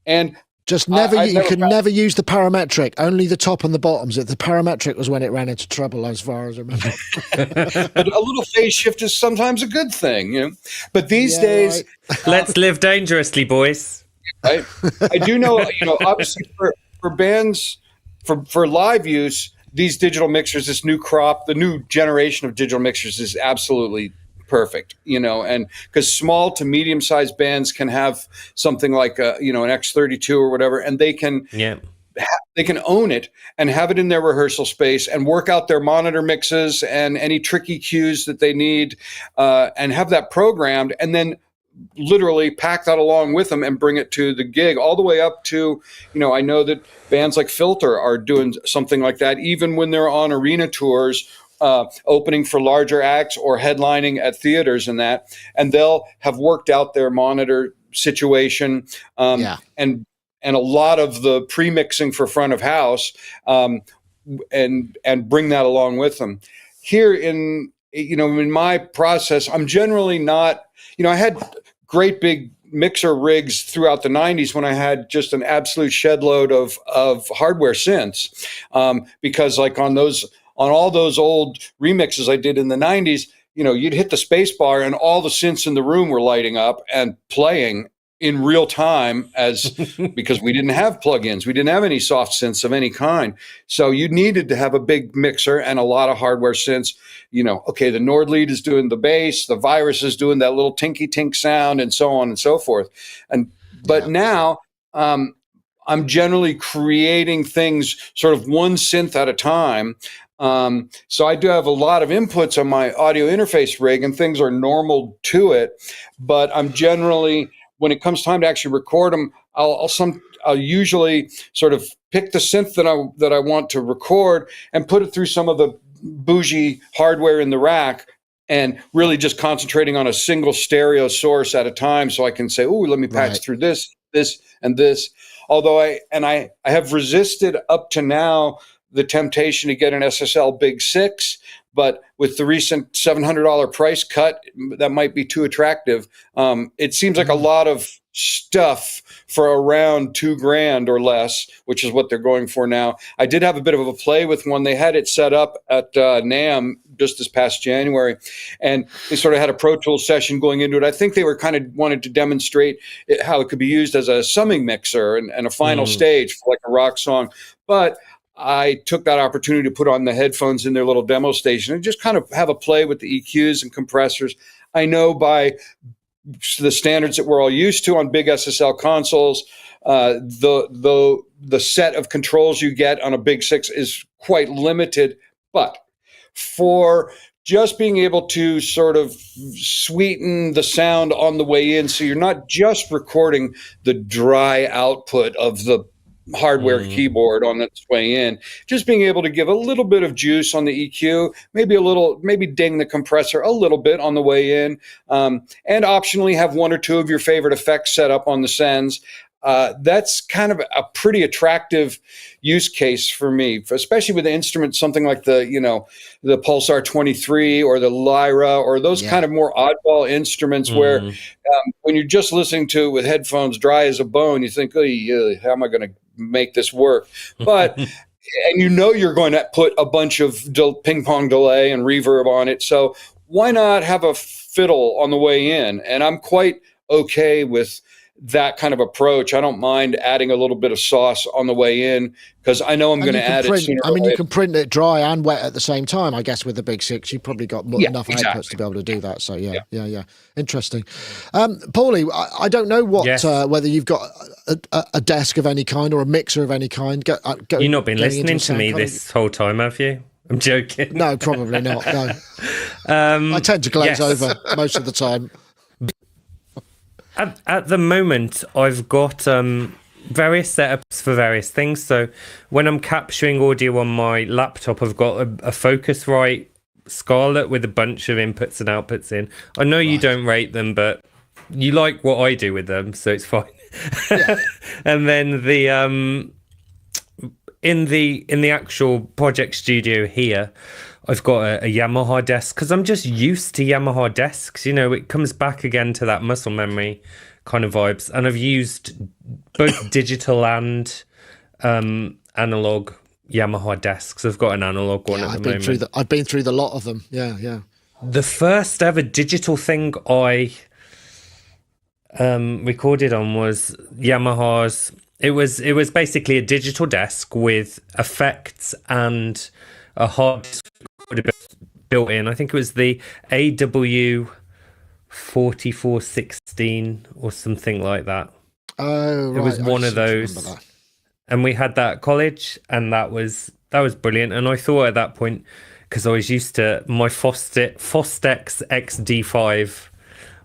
And just you could never use the parametric, only the top and the bottoms. The parametric was when it ran into trouble, as far as I remember. But a little phase shift is sometimes a good thing, But these days, let's live dangerously, boys. Right? I do know, obviously for bands, for live use, these digital mixers, this new crop, the new generation of digital mixers is absolutely perfect, and because small to medium-sized bands can have something like an X32 or whatever, and they can own it and have it in their rehearsal space and work out their monitor mixes and any tricky cues that they need, and have that programmed, and then literally pack that along with them and bring it to the gig, all the way up to, I know that bands like Filter are doing something like that, even when they're on arena tours, opening for larger acts or headlining at theaters and they'll have worked out their monitor situation, and a lot of the pre-mixing for front of house, and bring that along with them. Here in my process, I'm generally not, I had great big mixer rigs throughout the 90s when I had just an absolute shed load of hardware synths, because like on all those old remixes I did in the 90s, you'd hit the space bar and all the synths in the room were lighting up and playing in real time because we didn't have plugins. We didn't have any soft synths of any kind. So you needed to have a big mixer and a lot of hardware synths. Okay, the Nord lead is doing the bass, the Virus is doing that little tinky tink sound, and so on and so forth. But now I'm generally creating things sort of one synth at a time. So I do have a lot of inputs on my audio interface rig, and things are normal to it. But I'm generally, when it comes time to actually record them, I'll usually sort of pick the synth that I want to record and put it through some of the bougie hardware in the rack, and really just concentrating on a single stereo source at a time, so I can say, "Oh, let me patch through this, and this." Although I have resisted up to now the temptation to get an SSL Big 6, but with the recent $700 price cut, that might be too attractive. It seems like a lot of stuff for around $2,000 or less, which is what they're going for now. I did have a bit of a play with one. They had it set up at NAMM just this past January, and they sort of had a Pro Tools session going into it. I think they were kind of wanted to demonstrate how it could be used as a summing mixer and a final stage for like a rock song. But I took that opportunity to put on the headphones in their little demo station and just kind of have a play with the EQs and compressors. I know by the standards that we're all used to on big SSL consoles, the set of controls you get on a Big 6 is quite limited. But for just being able to sort of sweeten the sound on the way in, so you're not just recording the dry output of the hardware keyboard on its way in, just being able to give a little bit of juice on the EQ, maybe ding the compressor a little bit on the way in, and optionally have one or two of your favorite effects set up on the sends. That's kind of a pretty attractive use case for me, especially with the instruments, something like the Pulsar 23 or the Lyra or those kind of more oddball instruments where when you're just listening to it with headphones dry as a bone, you think, oh, how am I going to make this work? But and you're going to put a bunch of ping pong delay and reverb on it. So why not have a fiddle on the way in? And I'm quite okay with that kind of approach. I don't mind adding a little bit of sauce on the way in because I know I'm going to add it sooner. You can print it dry and wet at the same time. I guess with the Big 6, you've probably got enough outputs to be able to do that. So yeah. Interesting. Paulee, I don't know whether you've got a desk of any kind or a mixer of any kind. You've not been listening to me this whole time, have you? I'm joking. No, probably not. No. I tend to glaze over most of the time. At the moment, I've got various setups for various things. So when I'm capturing audio on my laptop, I've got a Focusrite Scarlett with a bunch of inputs and outputs in. I know you don't rate them, but you like what I do with them, so it's fine. Yeah. And then the in the actual project studio here, I've got a Yamaha desk because I'm just used to Yamaha desks. It comes back again to that muscle memory kind of vibes. And I've used both digital and analog Yamaha desks. I've got an analog one at the moment. I've been through the lot of them. Yeah. The first ever digital thing I recorded on was Yamaha's. It was basically a digital desk with effects and a hard built in. I think it was the AW 4416 or something like that. Oh, right. It was one of those, and we had that at college, and that was brilliant. And I thought at that point, because I was used to my Fostex XD5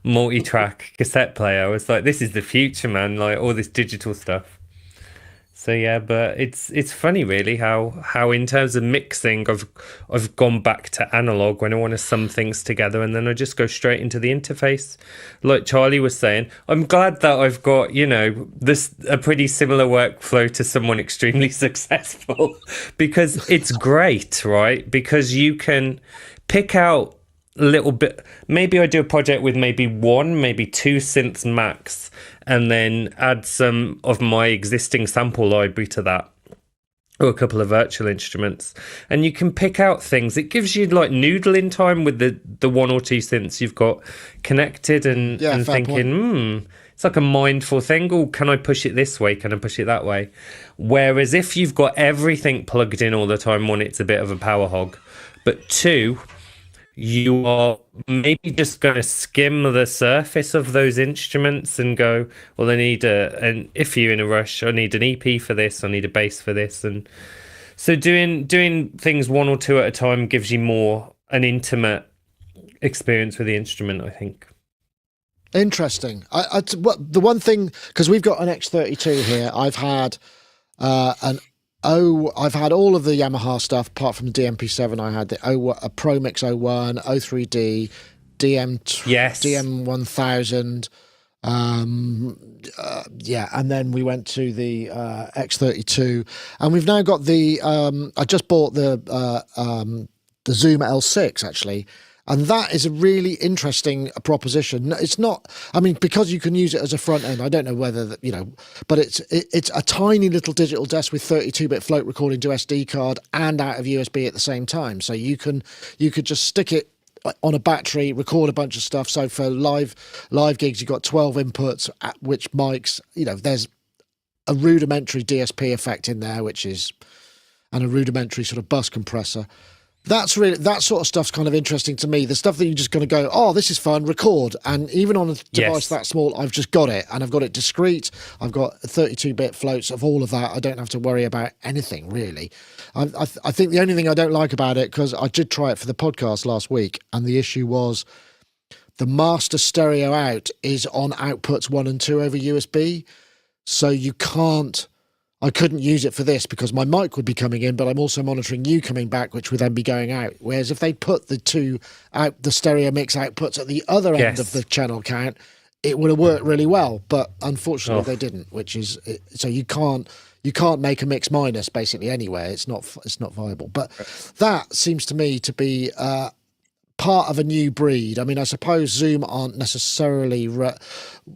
multi-track cassette player, I was like, this is the future, man, like all this digital stuff. So yeah, but it's funny really how in terms of mixing I've gone back to analog when I want to sum things together, and then I just go straight into the interface. Like Charlie was saying, I'm glad that I've got, you know, a pretty similar workflow to someone extremely successful, because it's great, right? Because you can pick out a little bit. Maybe I do a project with maybe two synths max, and then add some of my existing sample library to that, or a couple of virtual instruments, and you can pick out things. It gives you like noodling time with the one or two synths you've got connected, and thinking, it's like a mindful thing. Oh, can I push it this way? Can I push it that way? Whereas if you've got everything plugged in all the time, one, it's a bit of a power hog, but two, you are maybe just going to skim the surface of those instruments and go, well, I need and if you're in a rush, I need an EP for this, I need a bass for this. And so doing things one or two at a time gives you more an intimate experience with the instrument, I think. Interesting. The one thing, because we've got an X32 here, I've had I've had all of the Yamaha stuff apart from the DMP7. I had the a Pro Mix 01, 03D, DM1000. And then we went to the X32, and we've now got the I just bought the Zoom L6 actually. And that is a really interesting proposition. It's not, I mean, because you can use it as a front end, I don't know whether, but it's a tiny little digital desk with 32-bit float recording to SD card and out of USB at the same time. So you could just stick it on a battery, record a bunch of stuff. So for live gigs, you've got 12 inputs, at which mics, there's a rudimentary DSP effect in there, and a rudimentary sort of bus compressor. That sort of stuff's kind of interesting to me. The stuff that you're just going to go, oh, this is fun, record. And even on a device that small, I've just got it. And I've got it discrete. I've got 32-bit floats of all of that. I don't have to worry about anything, really. I think the only thing I don't like about it, because I did try it for the podcast last week, and the issue was the master stereo out is on outputs 1 and 2 over USB. So I couldn't use it for this because my mic would be coming in, but I'm also monitoring you coming back, which would then be going out. Whereas if they put the stereo mix outputs at the other end of the channel count, it would have worked really well. But unfortunately, they didn't. So you can't make a mix minus basically anywhere. It's not viable. But that seems to me to be part of a new breed. I mean, I suppose Zoom aren't necessarily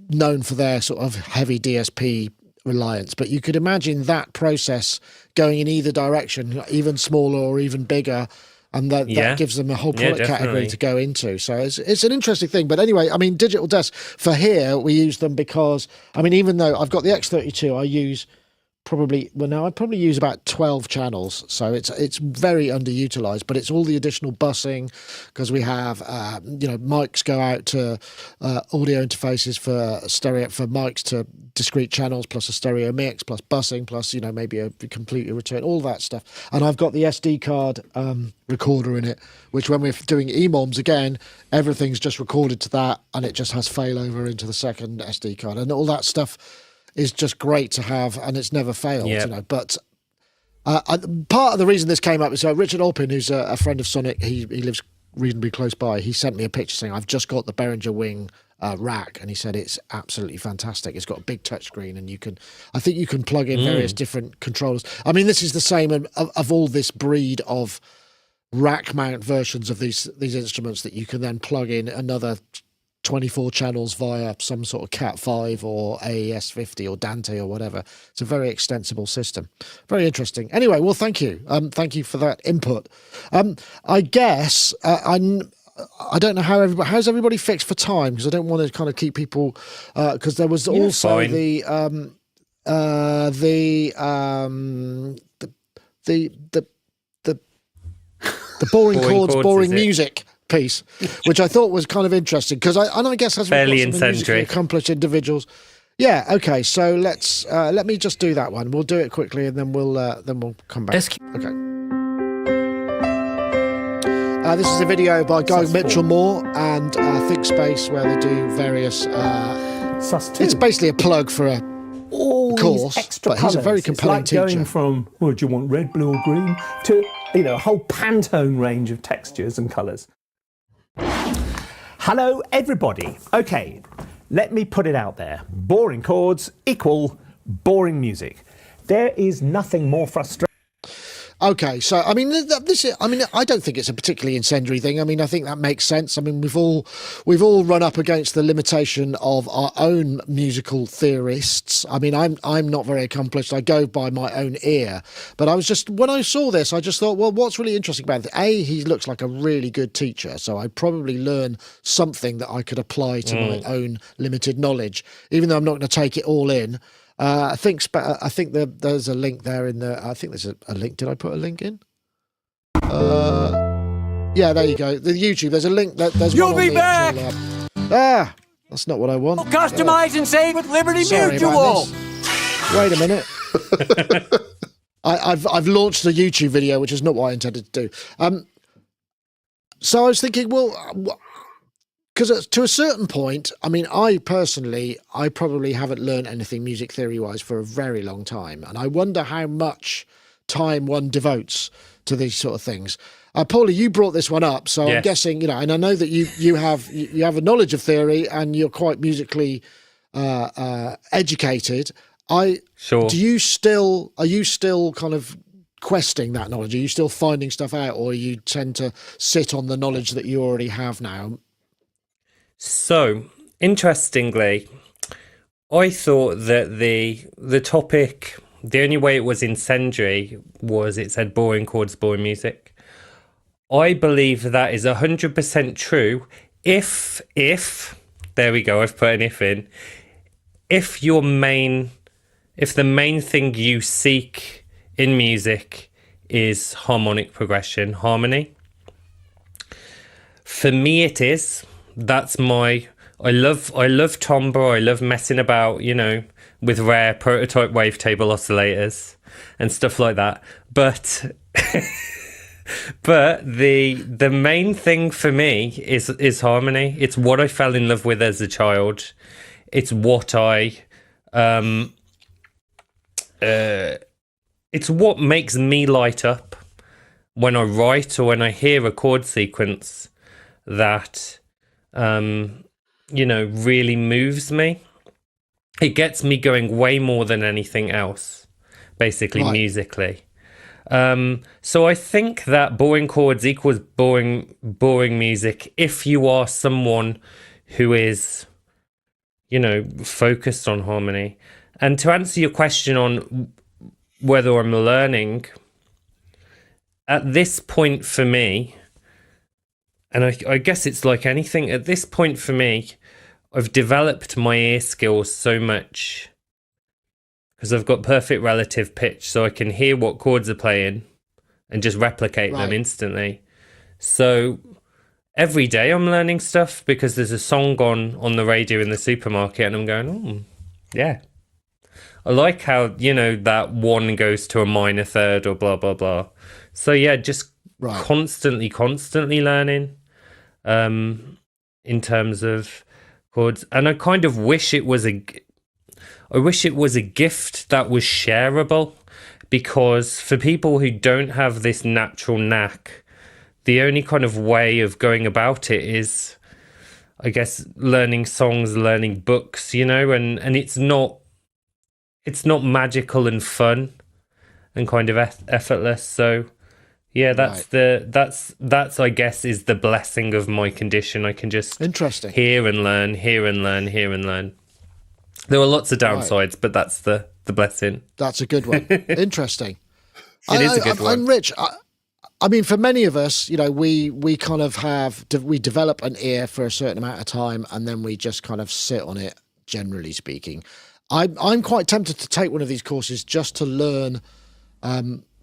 known for their sort of heavy DSP reliance, but you could imagine that process going in either direction, even smaller or even bigger, and that gives them a whole product category to go into. So it's an interesting thing. But anyway, I mean, digital desks for here, we use them because, I mean, even though I've got the X32, I probably use about 12 channels, so it's very underutilized, but it's all the additional busing, because we have mics go out to audio interfaces for stereo, for mics to discrete channels, plus a stereo mix, plus busing, plus maybe a completely return, all that stuff. And I've got the SD card recorder in it, which when we're doing EMOMs again, everything's just recorded to that, and it just has failover into the second SD card, and all that stuff is just great to have, and it's never failed, But part of the reason this came up is Richard Alpin, who's a friend of Sonic, he lives reasonably close by. He sent me a picture saying, I've just got the Behringer Wing rack, and he said it's absolutely fantastic. It's got a big touchscreen, and I think you can plug in various different controllers. I mean, this is the same of all this breed of rack mount versions of these instruments that you can then plug in another 24 channels via some sort of Cat5 or AES50 or Dante or whatever. It's a very extensible system. Very interesting. Anyway, well, thank you. Thank you for that input. I guess I don't know how's everybody fixed for time, because I don't want to kind of keep people, because there was also fine. the boring chords, boring music piece, which I thought was kind of interesting, because I guess as fairly we've got some musically accomplished individuals. Yeah, okay, so let me just do that one. We'll do it quickly, and then we'll come back. Okay. This is a video by Guy Mitchell Moore and ThinkSpace, where they do various. It's basically a plug for a course, extra but he's a very colours. compelling it's like teacher. going from, well, do you want red, blue or green, to, a whole Pantone range of textures and colours. Hello, everybody. Okay, let me put it out there. Boring chords equal boring music. There is nothing more frustrating. Okay, so I mean, I don't think it's a particularly incendiary thing. I mean, I think that makes sense. I mean, we've all run up against the limitation of our own musical theorists. I mean, I'm not very accomplished. I go by my own ear. But when I saw this, I just thought, well, what's really interesting about it? He looks like a really good teacher, so I'd probably learn something that I could apply to my own limited knowledge, even though I'm not going to take it all in. I think there's a link there in the. I think there's a link. Did I put a link in? Yeah, there you go. The YouTube. There's a link. There's You'll one on be the back. Actual, that's not what I want. Customize and save with Liberty Sorry Mutual. about this. Wait a minute. I've launched a YouTube video, which is not what I intended to do. So I was thinking, well. Because to a certain point, I mean, I probably haven't learned anything music theory-wise for a very long time. And I wonder how much time one devotes to these sort of things. Paulie, you brought this one up, so yes. I'm guessing, and I know that you have a knowledge of theory and you're quite musically educated. Sure. Are you still kind of questing that knowledge? Are you still finding stuff out, or you tend to sit on the knowledge that you already have now? So, interestingly, I thought that the topic, the only way it was incendiary was it said boring chords, boring music. I believe that is 100% true if, there we go, I've put an if in, if the main thing you seek in music is harmonic progression, harmony. For me it is. That's I love timbre. I love messing about, with rare prototype wavetable oscillators and stuff like that. But the main thing for me is harmony. It's what I fell in love with as a child. It's what it's what makes me light up when I write or when I hear a chord sequence that really moves me. It gets me going way more than anything else, basically, right. Musically. So I think that boring chords equals boring music if you are someone who is, focused on harmony. And to answer your question on whether I'm learning, at this point for me, and I guess it's like anything, at this point for me, I've developed my ear skills so much because I've got perfect relative pitch, so I can hear what chords are playing and just replicate them instantly. So every day I'm learning stuff because there's a song on the radio in the supermarket and I'm going, yeah. I like how, that one goes to a minor third or blah, blah, blah. So yeah, just constantly learning. In terms of chords, and I kind of wish it was a gift that was shareable, because for people who don't have this natural knack, the only kind of way of going about it is, I guess, learning songs, learning books, and it's not magical and fun and kind of effortless. So yeah, that's I guess is the blessing of my condition. I can just hear and learn. There are lots of downsides, but that's the blessing. That's a good one. Interesting. It is a good one. And Rich, I mean, for many of us, we kind of we develop an ear for a certain amount of time, and then we just kind of sit on it. Generally speaking, I'm quite tempted to take one of these courses just to learn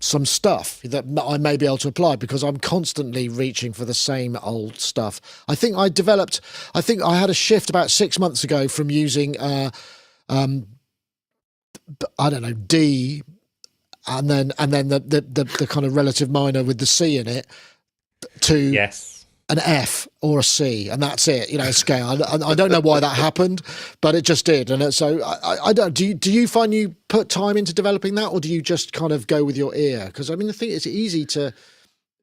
some stuff that I may be able to apply, because I'm constantly reaching for the same old stuff. I think I had a shift about 6 months ago from using I don't know, D and then the kind of relative minor with the C in it to an F or a C, and that's it. A scale. I don't know why that happened, but it just did. And so I don't. Do you find you put time into developing that, or do you just kind of go with your ear? Because I mean, the thing is, it's easy to.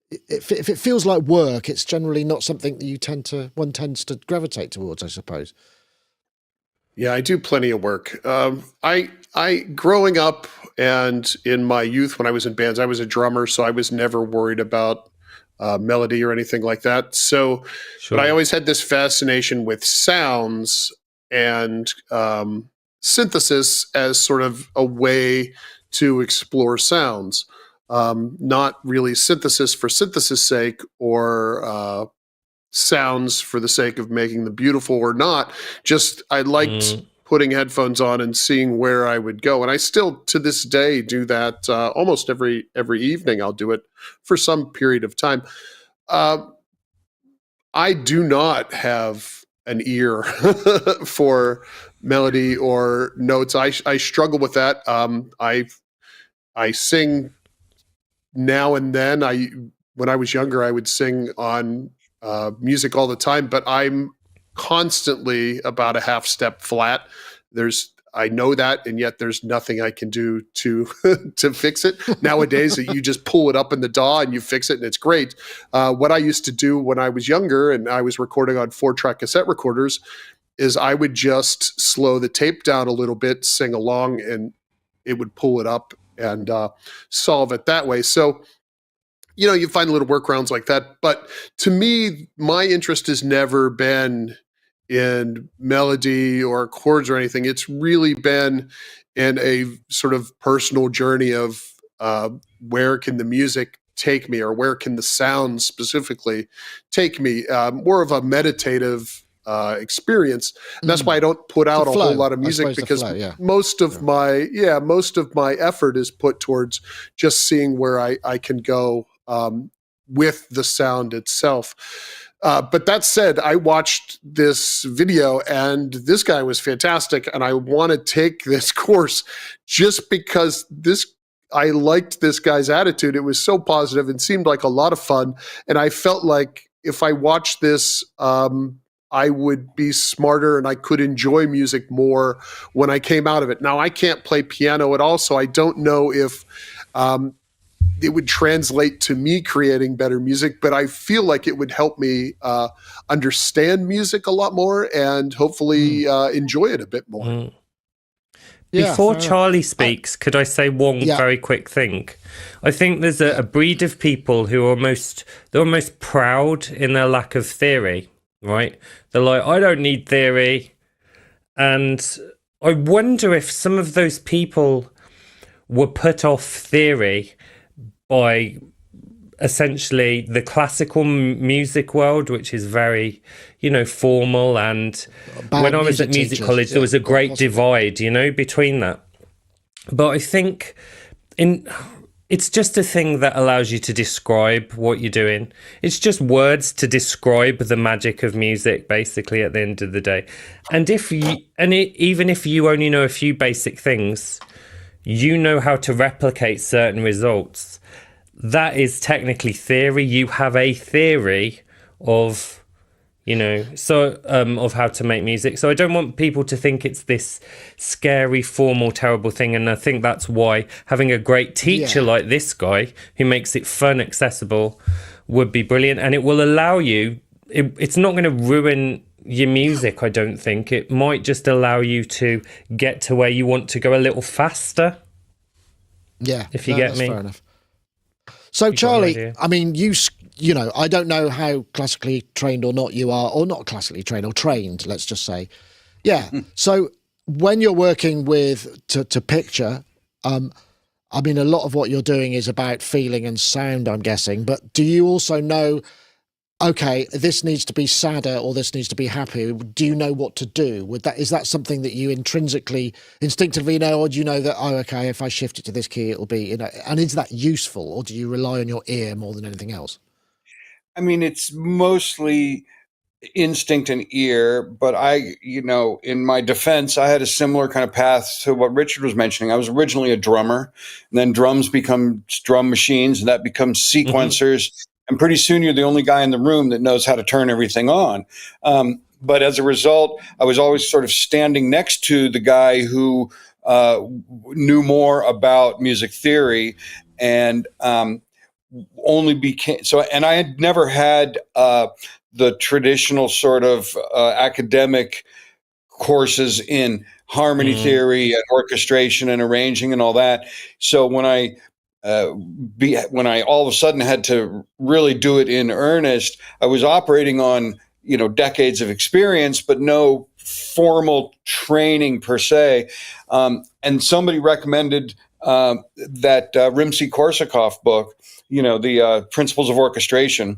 If it feels like work, it's generally not something that one tends to gravitate towards, I suppose. Yeah, I do plenty of work. I growing up and in my youth when I was in bands, I was a drummer, so I was never worried about melody or anything like that. So, But I always had this fascination with sounds and synthesis as sort of a way to explore sounds. Not really synthesis for synthesis' sake or sounds for the sake of making them beautiful or not. Just I liked putting headphones on and seeing where I would go. And I still, to this day, do that almost every evening. I'll do it for some period of time. I do not have an ear for melody or notes. I struggle with that. I sing now and then. When I was younger, I would sing on music all the time, but I'm constantly about a half step flat. I know that, and yet there's nothing I can do to to fix it. Nowadays, you just pull it up in the DAW and you fix it, and it's great. What I used to do when I was younger and I was recording on 4-track cassette recorders is I would just slow the tape down a little bit, sing along, and it would pull it up and solve it that way. So, you find little workarounds like that. But to me, my interest has never been in melody or chords or anything. It's really been in a sort of personal journey of where can the music take me, or where can the sound specifically take me? More of a meditative experience. And that's why I don't put out a whole lot of music, because most of my effort is put towards just seeing where I can go with the sound itself. But that said, I watched this video and this guy was fantastic, and I want to take this course just because I liked this guy's attitude. It was so positive and seemed like a lot of fun, and I felt like if I watched this, I would be smarter and I could enjoy music more when I came out of it. Now, I can't play piano at all, so I don't know if it would translate to me creating better music, but I feel like it would help me understand music a lot more and hopefully enjoy it a bit more. Before Charlie speaks, could I say one very quick thing? I think there's a breed of people who are almost proud in their lack of theory, right? They're like, I don't need theory. And I wonder if some of those people were put off theory by essentially the classical music world, which is very, formal. And when I was at music college, there was a great divide, between that. But I think it's just a thing that allows you to describe what you're doing. It's just words to describe the magic of music, basically, at the end of the day. And even if you only know a few basic things, you know how to replicate certain results. That is technically theory. You have a theory of, of how to make music. So I don't want people to think it's this scary, formal, terrible thing. And I think that's why having a great teacher like this guy who makes it fun, accessible, would be brilliant. And it will allow you, it's not going to ruin your music, I don't think. It might just allow you to get to where you want to go a little faster. Yeah. If you get me. Fair enough. So, Charlie, I mean, I don't know how classically trained or not you are, or not classically trained, or trained, let's just say. Yeah. So when you're working to picture, I mean, a lot of what you're doing is about feeling and sound, I'm guessing, but do you also know, okay, this needs to be sadder or this needs to be happy? Do you know what to do with that? Is that something that you instinctively know, or do you know that, okay, if I shift it to this key, it'll be, and is that useful, or do you rely on your ear more than anything else? I mean, it's mostly instinct and ear, but in my defense, I had a similar kind of path to what Richard was mentioning. I was originally a drummer, and then drums become drum machines, and that becomes sequencers. and pretty soon you're the only guy in the room that knows how to turn everything on. But as a result, I was always sort of standing next to the guy who knew more about music theory, and only became so. And I had never had the traditional sort of academic courses in harmony theory and orchestration and arranging and all that. So when I all of a sudden had to really do it in earnest, I was operating on decades of experience, but no formal training per se. And somebody recommended that Rimsky-Korsakov book, the Principles of Orchestration,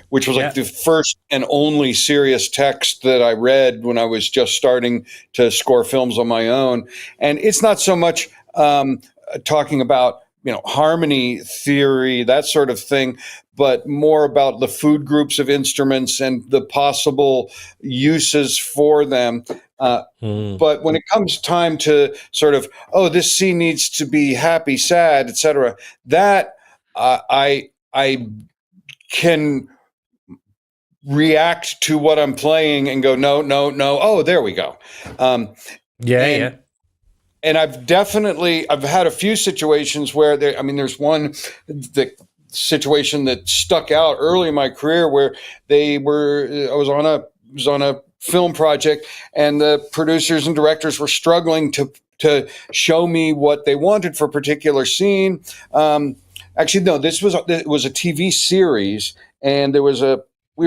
which was like the first and only serious text that I read when I was just starting to score films on my own. And it's not so much talking about harmony theory, that sort of thing, but more about the food groups of instruments and the possible uses for them. But when it comes time to sort of, this scene needs to be happy, sad, etc., that I can react to what I'm playing and go, no. Oh, there we go. And I've had a few situations where there's one, the situation that stuck out early in my career where I was on a film project, and the producers and directors were struggling to show me what they wanted for a particular scene. Actually, no, it was a TV series, and we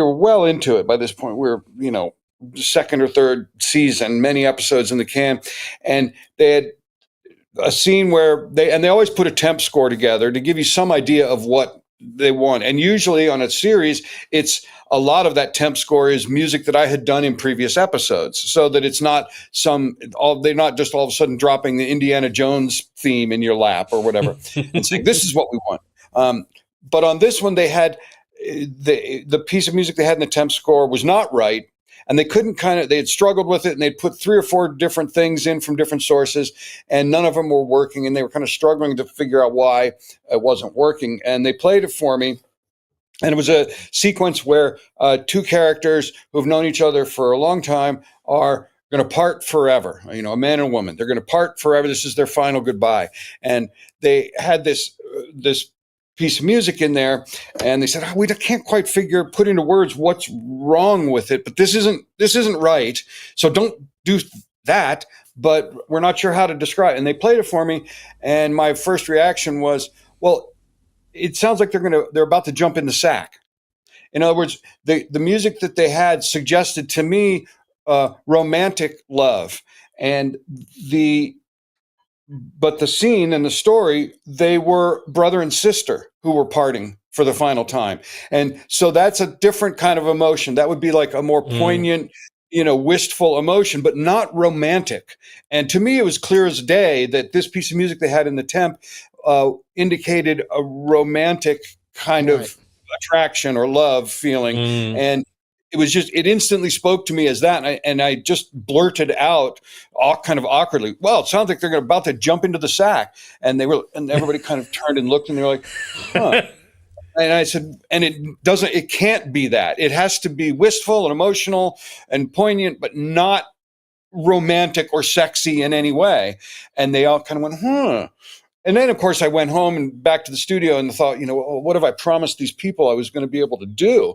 were well into it by this point. We were, second or third season, many episodes in the can, and they had a scene where they always put a temp score together to give you some idea of what they want. And usually on a series, it's a lot of that temp score is music that I had done in previous episodes, so that it's not they're not just all of a sudden dropping the Indiana Jones theme in your lap or whatever and saying, this is what we want. But on this one, they had the piece of music they had in the temp score was not right. And they had struggled with it, and they'd put 3 or 4 different things in from different sources, and none of them were working, and they were kind of struggling to figure out why it wasn't working. And they played it for me, and it was a sequence where 2 characters who have known each other for a long time are going to part forever, a man and a woman. They're going to part forever. This is their final goodbye. And they had this piece of music in there, and they said, we can't quite put into words what's wrong with it, but this isn't right, so don't do that, but we're not sure how to describe it. And they played it for me, and my first reaction was, well, it sounds like they're about to jump in the sack. In other words, the music that they had suggested to me romantic love, but the scene and the story, they were brother and sister who were parting for the final time. And so that's a different kind of emotion. That would be like a more poignant, wistful emotion, but not romantic. And to me, it was clear as day that this piece of music they had in the temp indicated a romantic kind of attraction or love feeling. And it instantly spoke to me as that. And I just blurted out all kind of awkwardly, well, it sounds like they're about to jump into the sack. And everybody kind of turned and looked, and they're like, huh. And I said, and it can't be that. It has to be wistful and emotional and poignant, but not romantic or sexy in any way. And they all kind of went, And then, of course, I went home and back to the studio and thought, what have I promised these people I was going to be able to do?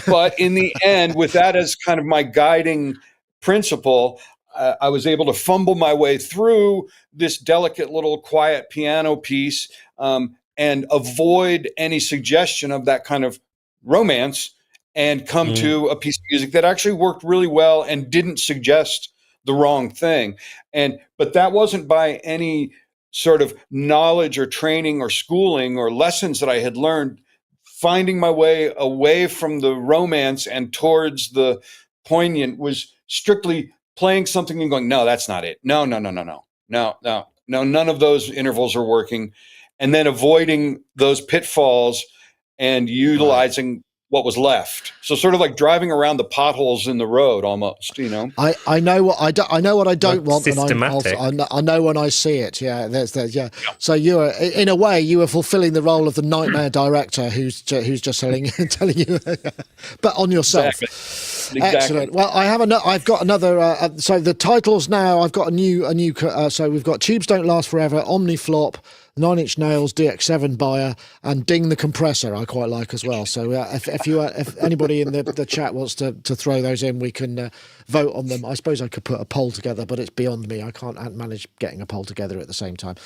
But in the end, with that as kind of my guiding principle, I was able to fumble my way through this delicate little quiet piano piece and avoid any suggestion of that kind of romance and come to a piece of music that actually worked really well and didn't suggest the wrong thing. But that wasn't by any sort of knowledge or training or schooling or lessons that I had learned. Finding my way away from the romance and towards the poignant was strictly playing something and going, no, that's not it. No, none of those intervals are working. And then avoiding those pitfalls and utilizing what was left. So sort of like driving around the potholes in the road almost, you know. I know what I know what I don't want, systematic. and I know when I see it. Yeah, yeah. So you are, in a way, you are fulfilling the role of the nightmare director who's just telling you, but on yourself. Exactly. Excellent. Well, I've got another. So the titles now. I've got a new. So we've got Tubes Don't Last Forever, Omniflop, 9 Inch Nails, DX7 Buyer, and Ding the Compressor. I quite like as well. So if anybody in the chat wants to throw those in, we can vote on them. I suppose I could put a poll together, but it's beyond me. I can't manage getting a poll together at the same time.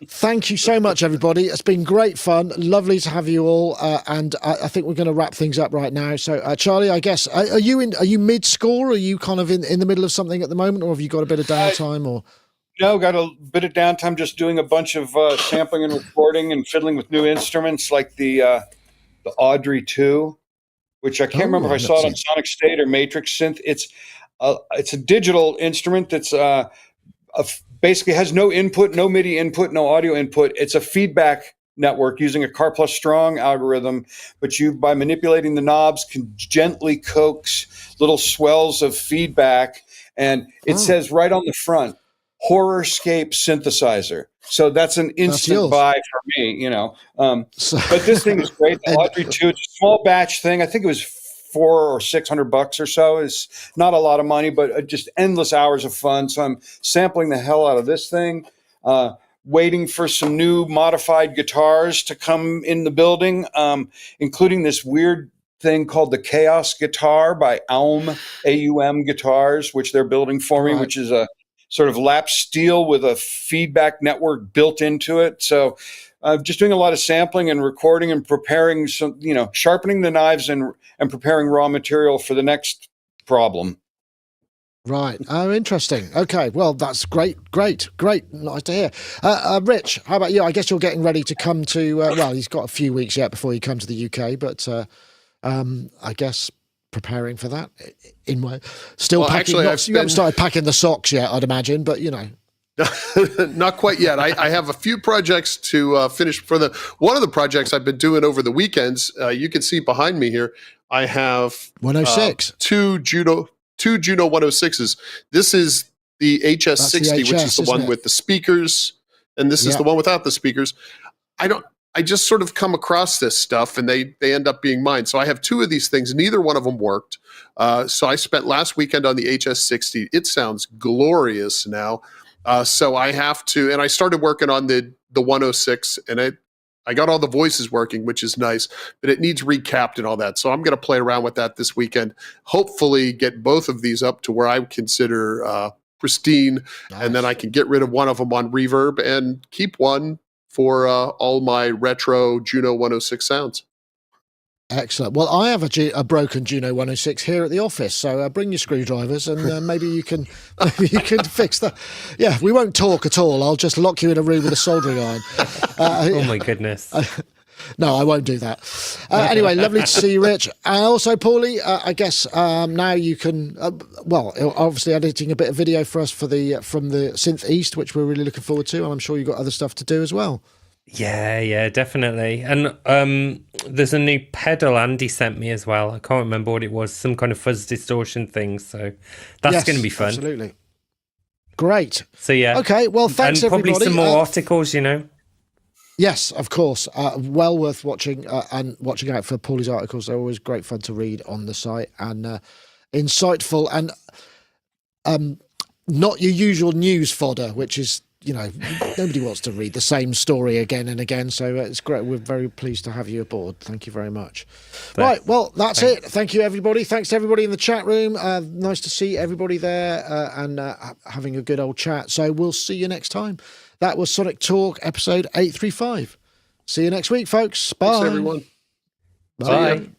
Thank you so much, everybody. It's been great fun. Lovely to have you all. And I think we're going to wrap things up right now. So, Charlie, I guess, are you mid-score? Are you kind of in the middle of something at the moment, or have you got a bit of downtime? Or no, got a bit of downtime, just doing a bunch of sampling and recording and fiddling with new instruments like the Audrey 2, which I can't remember if I saw it on Sonicstate or Matrix Synth. It's a digital instrument that's basically has no input, no MIDI input, no audio input. It's a feedback network using a Carplus-Strong algorithm, but you, by manipulating the knobs, can gently coax little swells of feedback. And it says right on the front, Horrorscape synthesizer. So that's an instant buy for me, you know. But this thing is great. The Audrey 2, it's a small batch thing. I think it was $400 or $600 or so. It's not a lot of money, but just endless hours of fun. So I'm sampling the hell out of this thing, waiting for some new modified guitars to come in the building, including this weird thing called the Chaos Guitar by AUM Guitars, which they're building for me, which is a sort of lap steel with a feedback network built into it. So I'm just doing a lot of sampling and recording and preparing some, you know, sharpening the knives and preparing raw material for the next problem. Right. Oh, interesting. Okay. Well, that's great. Nice to hear. Rich, how about you? I guess you're getting ready to come to, well, he's got a few weeks yet before you come to the UK, but I guess preparing for that in my still packing. You haven't started packing the socks yet, I'd imagine, but you know. Not quite yet. I have a few projects to finish for one of the projects I've been doing over the weekends. You can see behind me here. I have 106 two Juno 106s. This is the HS60, which is the one with the speakers, and this is the one without the speakers. I just sort of come across this stuff, and they end up being mine. So I have two of these things. Neither one of them worked. So I spent last weekend on the HS60. It sounds glorious now. So I have to, and I started working on the 106, and I got all the voices working, which is nice, but it needs recapped and all that. So I'm going to play around with that this weekend. Hopefully get both of these up to where I consider pristine, and then I can get rid of one of them on reverb and keep one for all my retro Juno 106 sounds. Excellent. Well, I have a broken Juno 106 here at the office, so bring your screwdrivers and maybe you can fix that. Yeah, we won't talk at all. I'll just lock you in a room with a soldering iron. Oh my goodness. No, I won't do that. Anyway, lovely to see you, Rich. And also, Paulee, I guess now you can, obviously editing a bit of video for us from the Synth East, which we're really looking forward to, and I'm sure you've got other stuff to do as well. Yeah, definitely. And there's a new pedal Andy sent me as well. I can't remember what it was, some kind of fuzz distortion thing. So that's going to be fun. Absolutely. Great. So yeah. Okay, well, thanks and everybody. Probably some more articles, you know. Yes, of course. Well worth watching and watching out for Paulee's articles. They're always great fun to read on the site and insightful and not your usual news fodder, which is, you know, nobody wants to read the same story again and again. So it's great. We're very pleased to have you aboard. Thank you very much. Right. Well, that's it. Thank you, everybody. Thanks to everybody in the chat room. Nice to see everybody there and having a good old chat. So we'll see you next time. That was Sonic Talk episode 835. See you next week, folks. Bye. Thanks, everyone. Bye. See ya.